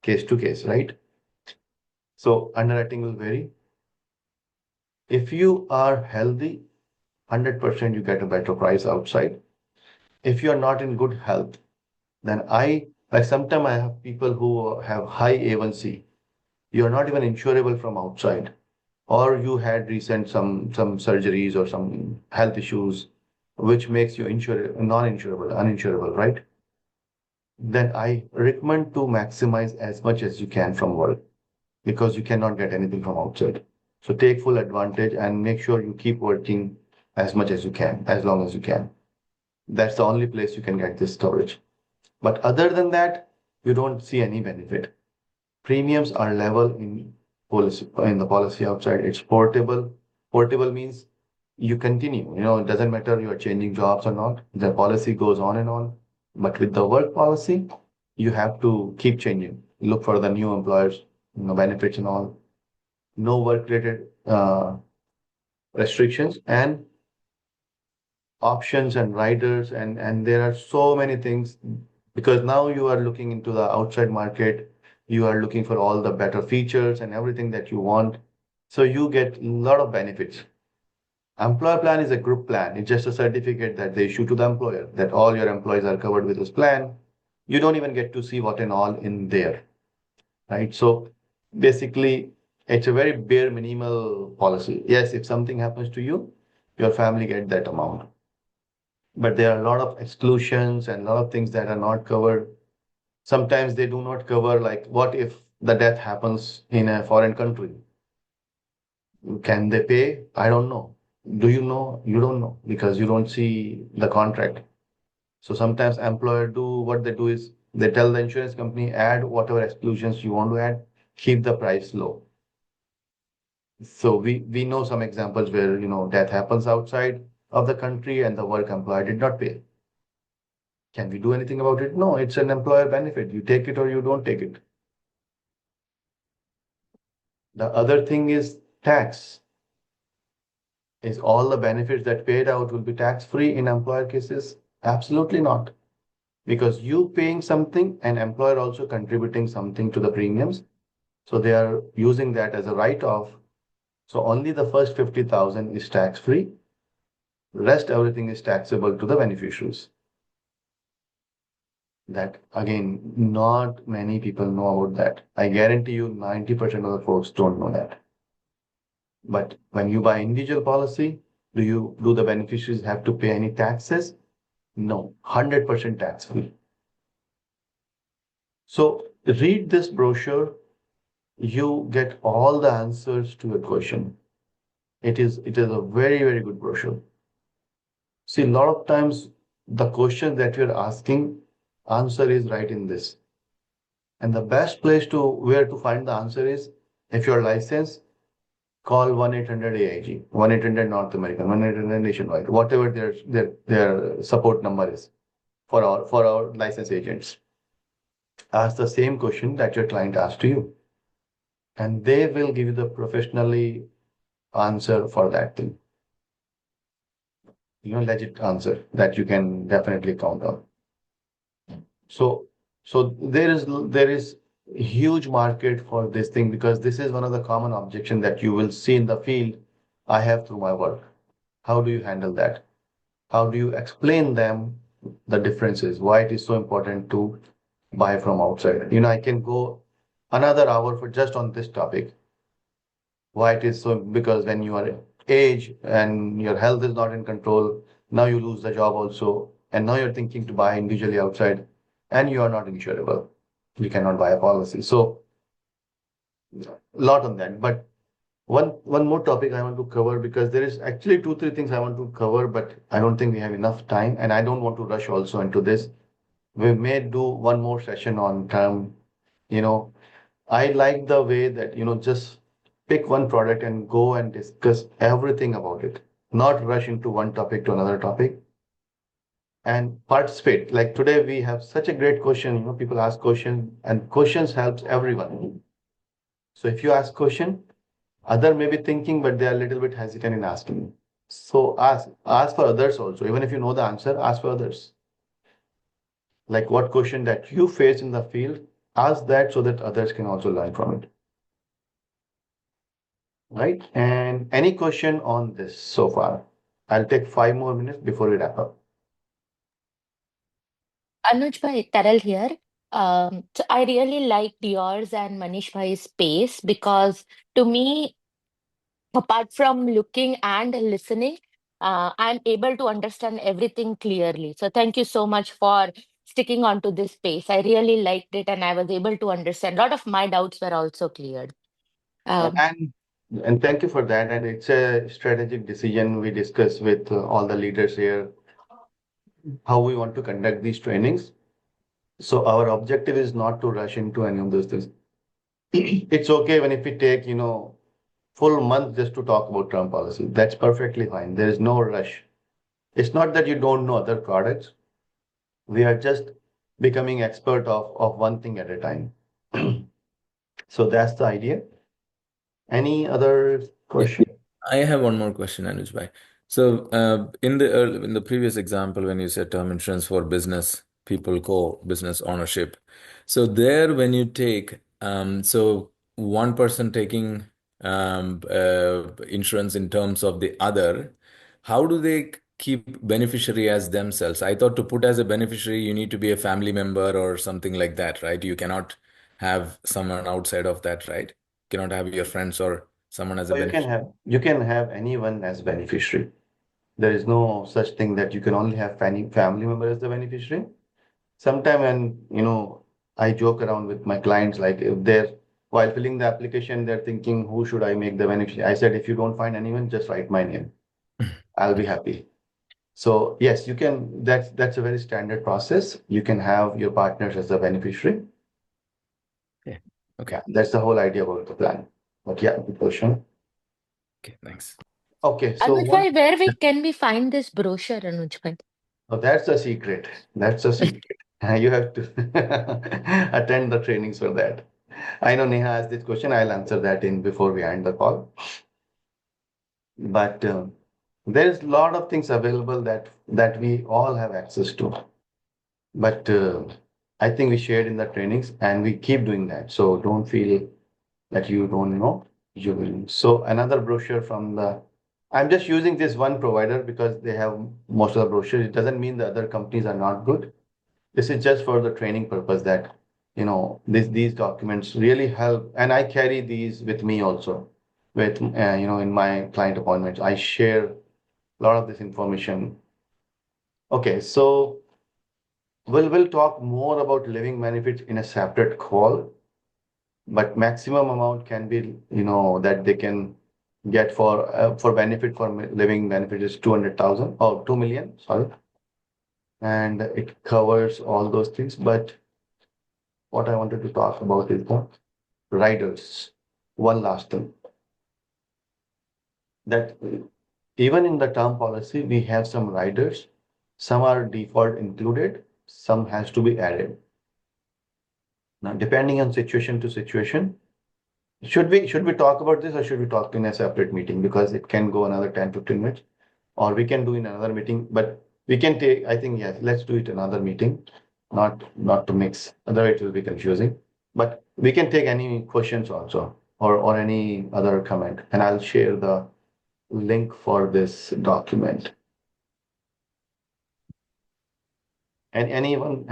Case to case, right? So underwriting will vary. If you are healthy, 100% you get a better price outside. If you are not in good health, then sometimes I have people who have high A1C. You are not even insurable from outside, or you had recent some surgeries or some health issues, which makes you uninsurable, right? Then I recommend to maximize as much as you can from work because you cannot get anything from outside. So take full advantage and make sure you keep working as much as you can, as long as you can. That's the only place you can get this coverage. But other than that, you don't see any benefit. Premiums are level in the policy outside. It's portable. Portable means you continue. It doesn't matter you are changing jobs or not. The policy goes on and on. But with the work policy, you have to keep changing. Look for the new employers, benefits and all. No work-related restrictions and options and riders, and there are so many things because now you are looking into the outside market. You are looking for all the better features and everything that you want. So you get a lot of benefits. Employer plan is a group plan. It's just a certificate that they issue to the employer that all your employees are covered with this plan. You don't even get to see what and all in there, right? So basically, it's a very bare minimal policy. Yes, if something happens to you, your family get that amount. But there are a lot of exclusions and a lot of things that are not covered. Sometimes they do not cover, like what if the death happens in a foreign country? Can they pay? I don't know. Do you know? You don't know because you don't see the contract. So sometimes employer what they do is they tell the insurance company, add whatever exclusions you want to add, keep the price low. So we know some examples where, death happens outside of the country and the work employer did not pay. Can we do anything about it? No, it's an employer benefit. You take it or you don't take it. The other thing is tax. Is all the benefits that paid out will be tax-free in employer cases? Absolutely not. Because you paying something and employer also contributing something to the premiums. So they are using that as a write-off. So only the first 50,000 is tax-free. Rest everything is taxable to the beneficiaries. That again, not many people know about that. I guarantee you 90% of the folks don't know that. But when you buy individual policy, do the beneficiaries have to pay any taxes? No, 100% tax free. So read this brochure, you get all the answers to your question. It is a very, very good brochure. See, a lot of times the question that you're asking, answer is right in this. And the best place where to find the answer is, if you're licensed, call 1-800-AIG, 1-800 North American, 1-800 Nationwide, whatever their support number is for our licensed agents. Ask the same question that your client asked to you, and they will give you the professionally answer for that thing. Legit answer that you can definitely count on. So there is a huge market for this thing, because this is one of the common objections that you will see in the field I have through my work. How do you handle that? How do you explain them the differences? Why it is so important to buy from outside? I can go another hour for just on this topic. Why it is so, because when you are age and your health is not in control, now you lose the job also, and now you're thinking to buy individually outside, and you are not insurable. You cannot buy a policy. So a lot on that. But one more topic I want to cover, because there is actually 2-3 things I want to cover, but I don't think we have enough time, and I don't want to rush also into this. We may do one more session on term. I like the way that, just pick one product and go and discuss everything about it, not rush into one topic to another topic, and participate. Like today, we have such a great question. People ask questions, and questions helps everyone. So if you ask question, other may be thinking, but they are a little bit hesitant in asking. So ask for others also. Even if you know the answer, ask for others. Like what question that you face in the field, ask that so that others can also learn from it. Right? And any question on this so far? I'll take 5 more minutes before we wrap up. Anuj bhai, Taral here. So I really liked yours and Manish bhai's space, because to me, apart from looking and listening, I'm able to understand everything clearly. So thank you so much for sticking on to this space. I really liked it, and I was able to understand. A lot of my doubts were also cleared. And thank you for that. And it's a strategic decision we discuss with all the leaders here, how we want to conduct these trainings. So our objective is not to rush into any of those things. It's okay when if we take, full month just to talk about term policy. That's perfectly fine. There is no rush. It's not that you don't know other products. We are just becoming expert of one thing at a time. So that's the idea. Any other question? I have one more question, Anuj bhai. So, in the previous example, when you said term insurance for business people, co-business ownership, so there when you take, so one person taking insurance in terms of the other, how do they keep beneficiary as themselves? I thought to put as a beneficiary, you need to be a family member or something like that, right? You cannot have someone outside of that, right? You cannot have your friends or someone as a beneficiary. You can have anyone as beneficiary. There is no such thing that you can only have family member as the beneficiary. Sometime when, I joke around with my clients, like if they're while filling the application, they're thinking, who should I make the beneficiary? I said, if you don't find anyone, just write my name. I'll be happy. So yes, you can, that's a very standard process. You can have your partners as the beneficiary. Okay. Yeah, that's the whole idea about the plan. But yeah, good question. Okay, thanks. Okay, so Anuj bhai, where can we find this brochure, Anuj bhai? oh, that's a secret. That's a secret. You have to attend the trainings for that. I know Neha asked this question. I'll answer that in before we end the call. But there's a lot of things available that we all have access to. But I think we shared in the trainings and we keep doing that. So don't feel that you don't know. You will. So another brochure from the, I'm just using this one provider because they have most of the brochures. It doesn't mean the other companies are not good. This is just for the training purpose that, these documents really help. And I carry these with me also with, in my client appointments. I share a lot of this information. Okay, so we'll talk more about living benefits in a separate call, but maximum amount can be, that they can get for benefit for living benefit is 200,000 or 2 million, sorry. And it covers all those things. But what I wanted to talk about is the riders. One last thing that even in the term policy, we have some riders. Some are default included, some has to be added. Now, depending on situation to situation, should we talk about this or should we talk in a separate meeting? Because it can go another 10-15 minutes, or we can do in another meeting, but we can take, I think, yes, let's do it another meeting, not to mix, otherwise it will be confusing. But we can take any questions also, or any other comment, and I'll share the link for this document. And anyone,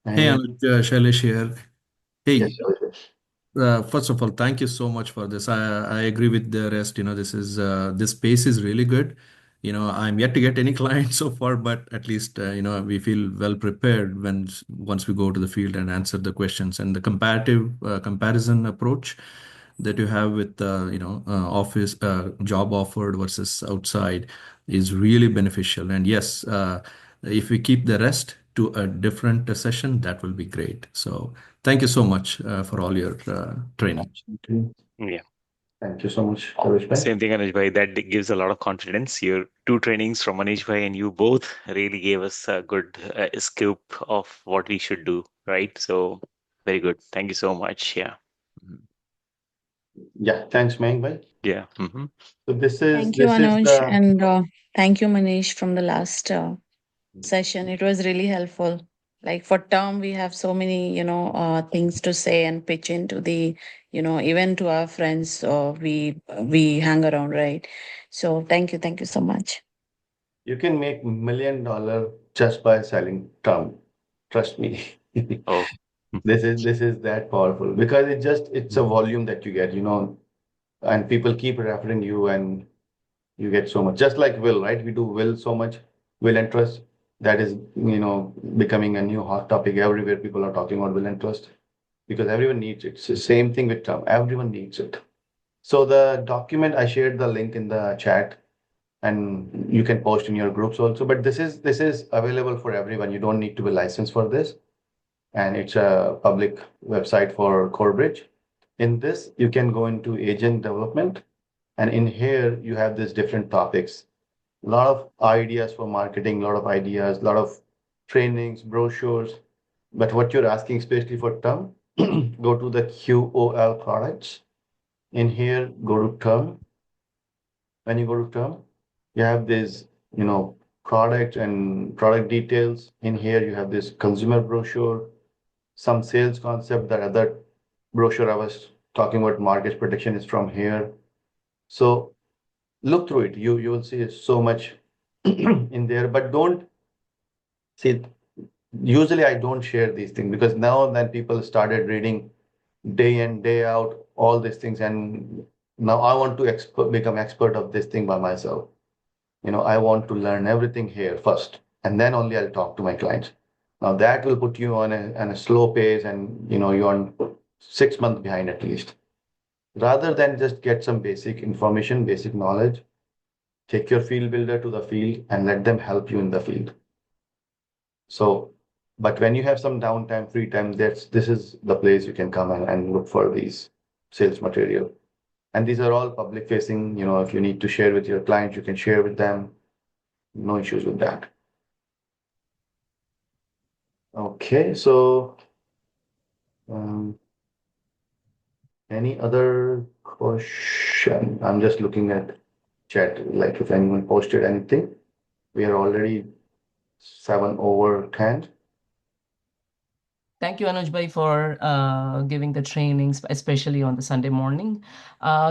Hey, Anuj, Shailesh here. Hey, yes, first of all, thank you so much for this. I agree with the rest. This space is really good. I'm yet to get any clients so far, but at least we feel well prepared once we go to the field and answer the questions. And the comparative comparison approach that you have with office job offered versus outside is really beneficial. And yes, if we keep the rest to a different session, that will be great. So thank you so much for all your training. Yeah. Thank you so much, Kavish bhai. Same thing, Anuj bhai. That gives a lot of confidence. Your two trainings from Manish bhai and you both really gave us a good scoop of what we should do, right? So very good. Thank you so much. Yeah. Mhm. Yeah, thanks, Mayank bhai. Yeah. Hmm. So Thank you, this is Anuj, the and thank you, Manish, from the last session. It was really helpful. Like for term, we have so many, things to say and pitch into the, even to our friends. We hang around, right? So thank you so much. you can make $1 million just by selling term. Trust me. Oh. This is that powerful because it's a volume that you get, and people keep referring you and you get so much. Just like will, right? We do will so much, will and trust. That is, becoming a new hot topic everywhere. People are talking about will and trust because everyone needs it. It's the same thing with term. Everyone needs it. So the document, I shared the link in the chat and you can post in your groups also. But this is available for everyone. You don't need to be licensed for this. And it's a public website for Corebridge. In this, you can go into agent development. And in here, you have these different topics. A lot of ideas for marketing, a lot of ideas, a lot of trainings, brochures. But what you're asking, especially for term, go to the QOL products. In here, go to term. When you go to term, you have this, product and product details. In here, you have this consumer brochure, some sales concept. The other brochure I was talking about, mortgage protection, is from here. So look through it. You will see so much in there, but don't see. Usually, I don't share these things because now that people started reading day in day out all these things, and now I want to become expert of this thing by myself. I want to learn everything here first, and then only I'll talk to my clients. Now that will put you on a slow pace, and you're on 6 months behind at least. Rather than just get some basic information, basic knowledge, take your field builder to the field and let them help you in the field. So, but when you have some downtime, free time, this is the place you can come and look for these sales material. And these are all public facing, if you need to share with your clients, you can share with them. No issues with that. Okay, so any other question? I'm just looking at chat, like if anyone posted anything. We are already 7/10. Thank you, Anuj bhai, for giving the trainings, especially on the Sunday morning.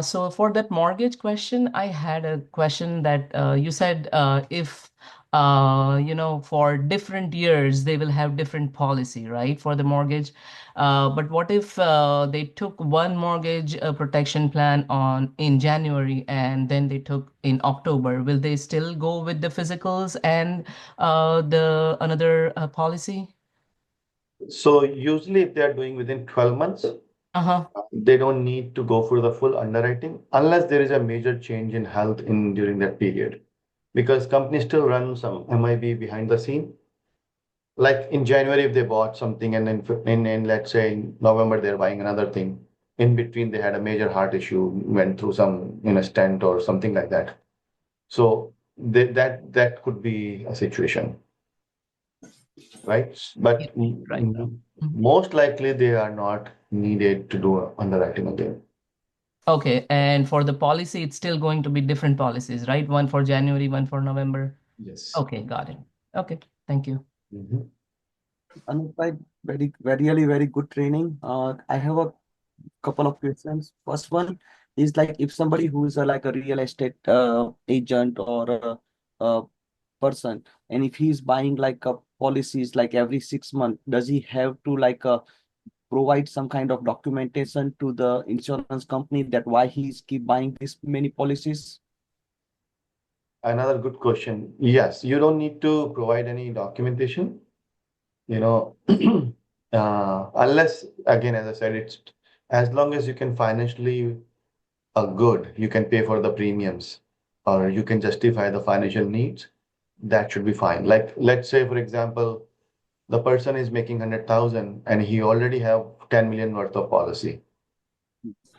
So for that mortgage question, I had a question that you said if for different years they will have different policy, right, for the mortgage. But what if they took one mortgage protection plan in January and then they took in October? Will they still go with the physicals and the another policy? So usually if they are doing within 12 months, they don't need to go for the full underwriting unless there is a major change in health during that period. Because companies still run some MIB behind the scene. Like in January, if they bought something and then in let's say in November, they're buying another thing. In between, they had a major heart issue, went through some stent or something like that. So that could be a situation, right? But most likely they are not needed to do underwriting again. Okay, and for the policy, it's still going to be different policies, right? One for January, one for November. Yes. Okay, got it. Okay, thank you. Anuj bhai, really very good training. I have a couple of questions. First one is like if somebody who is like a real estate agent or a person, and if he's buying like a policies like every 6 months, does he have to like provide some kind of documentation to the insurance company that why he's keep buying this many policies? Another good question. Yes, you don't need to provide any documentation, unless, again, as I said, it's as long as you can financially good, you can pay for the premiums or you can justify the financial needs, that should be fine. Like, let's say, for example, the person is making 100,000 and he already have 10 million worth of policy.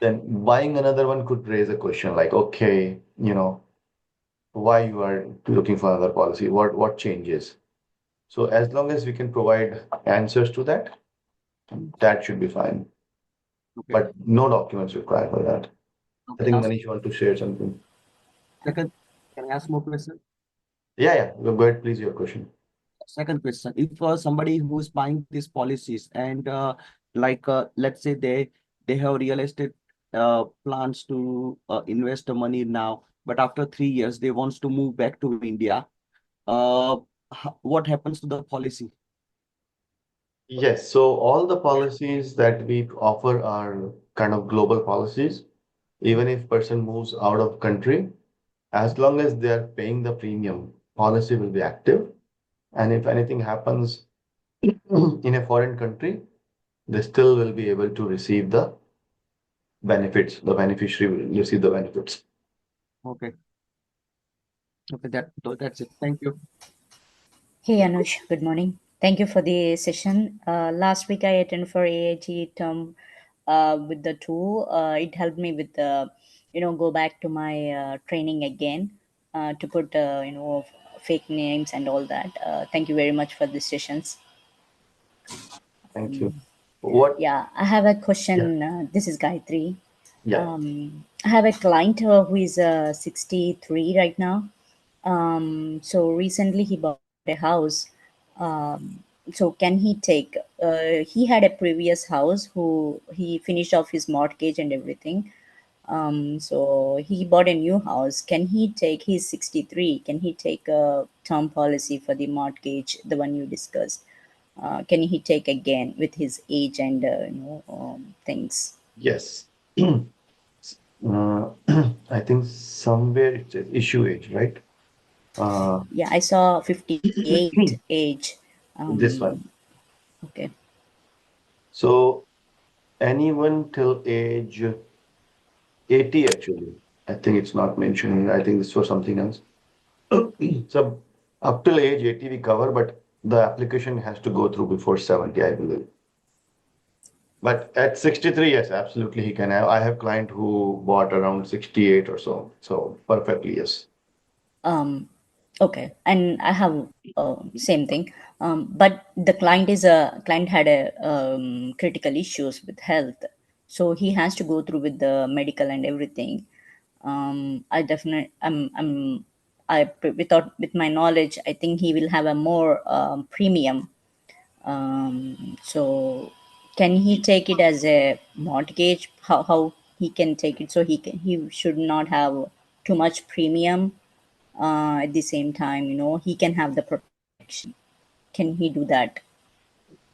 Then buying another one could raise a question like, okay, why you are looking for another policy? What changes? So as long as we can provide answers to that, that should be fine. But no documents required for that. I think Manish want to share something. Second, can I ask more question? Yeah. Go ahead, please, your question. Second question, if somebody who's buying these policies and let's say they have real estate plans to invest the money now, but after 3 years they wants to move back to India, what happens to the policy? Yes, so all the policies that we offer are kind of global policies. Even if person moves out of country, as long as they are paying the premium, policy will be active. And if anything happens in a foreign country, they still will be able to receive the benefits. The beneficiary will receive the benefits. Okay, that's it. Thank you. Hey Anuj, good morning. Thank you for the session. Last week I attended for AIT term with the tool. It helped me with go back to my training again to put fake names and all that. Thank you very much for the sessions. Thank you. What? Yeah, I have a question. This is Gayatri. Yeah. I have a client who is 63 right now. So recently he bought a house. So can he take? He had a previous house who he finished off his mortgage and everything. So he bought a new house. Can he take? He's 63. Can he take a term policy for the mortgage, the one you discussed? Can he take again with his age and things? Yes. I think somewhere it says issue age, right? Yeah, I saw 58 age. This one. Okay. So anyone till age 80, actually. I think it's not mentioned. I think this was something else. So up till age 80 we cover, but the application has to go through before 70, I believe. But at 63, yes, absolutely he can have. I have client who bought around 68 or so. So perfectly, yes. Okay, and I have same thing. But the client had a critical issues with health, so he has to go through with the medical and everything. I definitely with my knowledge, I think he will have a more premium. So can he take it as a mortgage? How he can take it? So he should not have too much premium. At the same time, he can have the protection. Can he do that?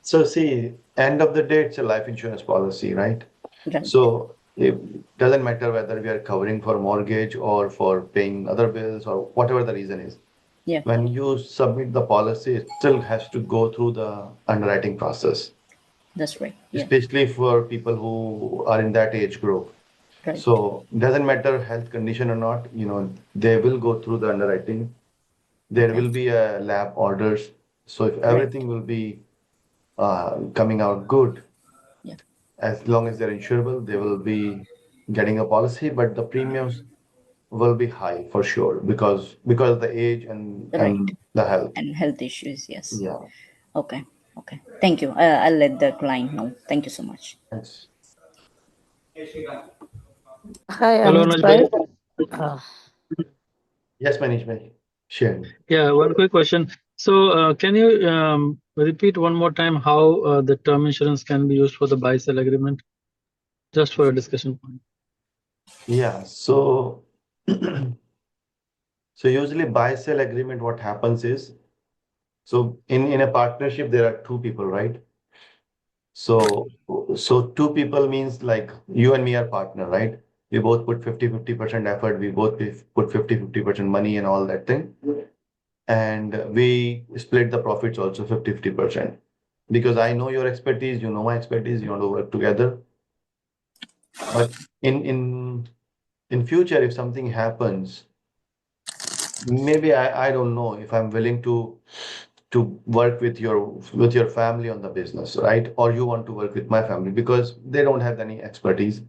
So see, end of the day, it's a life insurance policy, right? Right. So it doesn't matter whether we are covering for mortgage or for paying other bills or whatever the reason is. Yeah. When you submit the policy, it still has to go through the underwriting process, That's right. Yeah. especially for people who are in that age group. Right. So doesn't matter health condition or not, they will go through the underwriting. There will be a lab orders. So if everything will be coming out good, Yeah. as long as they're insurable, they will be getting a policy, but the premiums will be high for sure because of the age and Right. the health. And health issues. Yes. Yeah. Okay. Okay. Thank you. I'll let the client know. Thank you so much. Thanks. Hi, Hello, Anuj Anuj bhai. bhai. Yes, Manish bhai. Sure. Yeah, one quick question. So, can you repeat one more time how the term insurance can be used for the buy-sell agreement? Just for a discussion point. Yeah. So, so usually buy-sell agreement, what happens is, so in a partnership, there are two people, right? So two people means like you and me are partner, right? We both put 50% effort. We both put 50% money and all that thing. And we split the profits also 50%. Because I know your expertise, you know my expertise, you want to work together. But in future, if something happens, maybe I don't know if I'm willing to work with your family on the business, right? Or you want to work with my family because they don't have any expertise.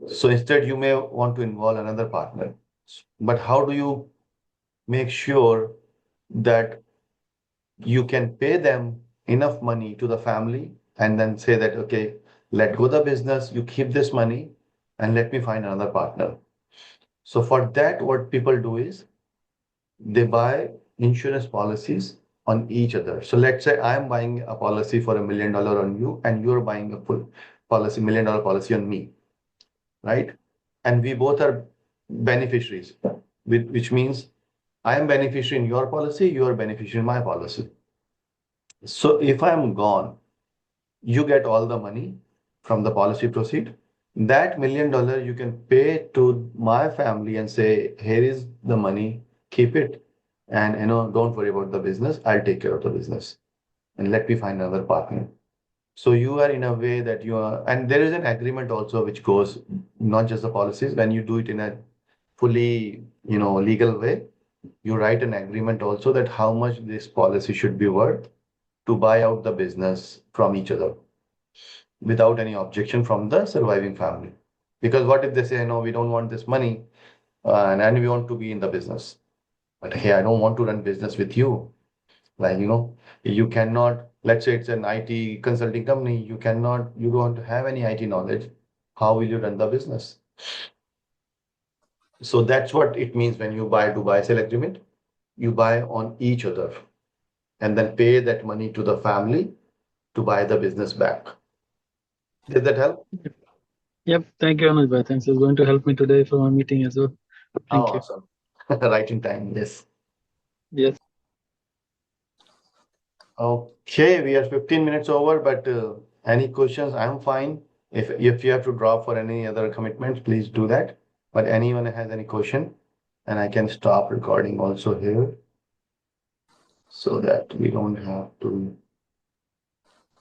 So instead, you may want to involve another partner. But how do you make sure that you can pay them enough money to the family and then say that, okay, let go the business, you keep this money and let me find another partner. So for that, what people do is they buy insurance policies on each other. So let's say I'm buying a policy for $1 million on you and you're buying a full policy, $1 million policy on me, right? And we both are beneficiaries, which means I am beneficiary in your policy, you are beneficiary in my policy. So if I'm gone, you get all the money from the policy proceed. That $1 million you can pay to my family and say, here is the money, keep it. And don't worry about the business. I'll take care of the business. And let me find another partner. So you are in a way that you are, and there is an agreement also which goes not just the policies. When you do it in a fully, legal way, you write an agreement also that how much this policy should be worth to buy out the business from each other without any objection from the surviving family. Because what if they say, no, we don't want this money and we want to be in the business. But hey, I don't want to run business with you. Like, you cannot, let's say it's an IT consulting company, you don't have any IT knowledge. How will you run the business? So that's what it means when you buy to buy sell agreement. You buy on each other and then pay that money to the family to buy the business back. Did that help? Yep. Thank you, Anuj bhai. Thanks. It's going to help me today for my meeting as well. Thank you. Awesome. Right in time. Yes. Yes. Okay, we are 15 minutes over, but any questions? I'm fine. If you have to drop for any other commitments, please do that. But anyone has any question, and I can stop recording also here so that we don't have to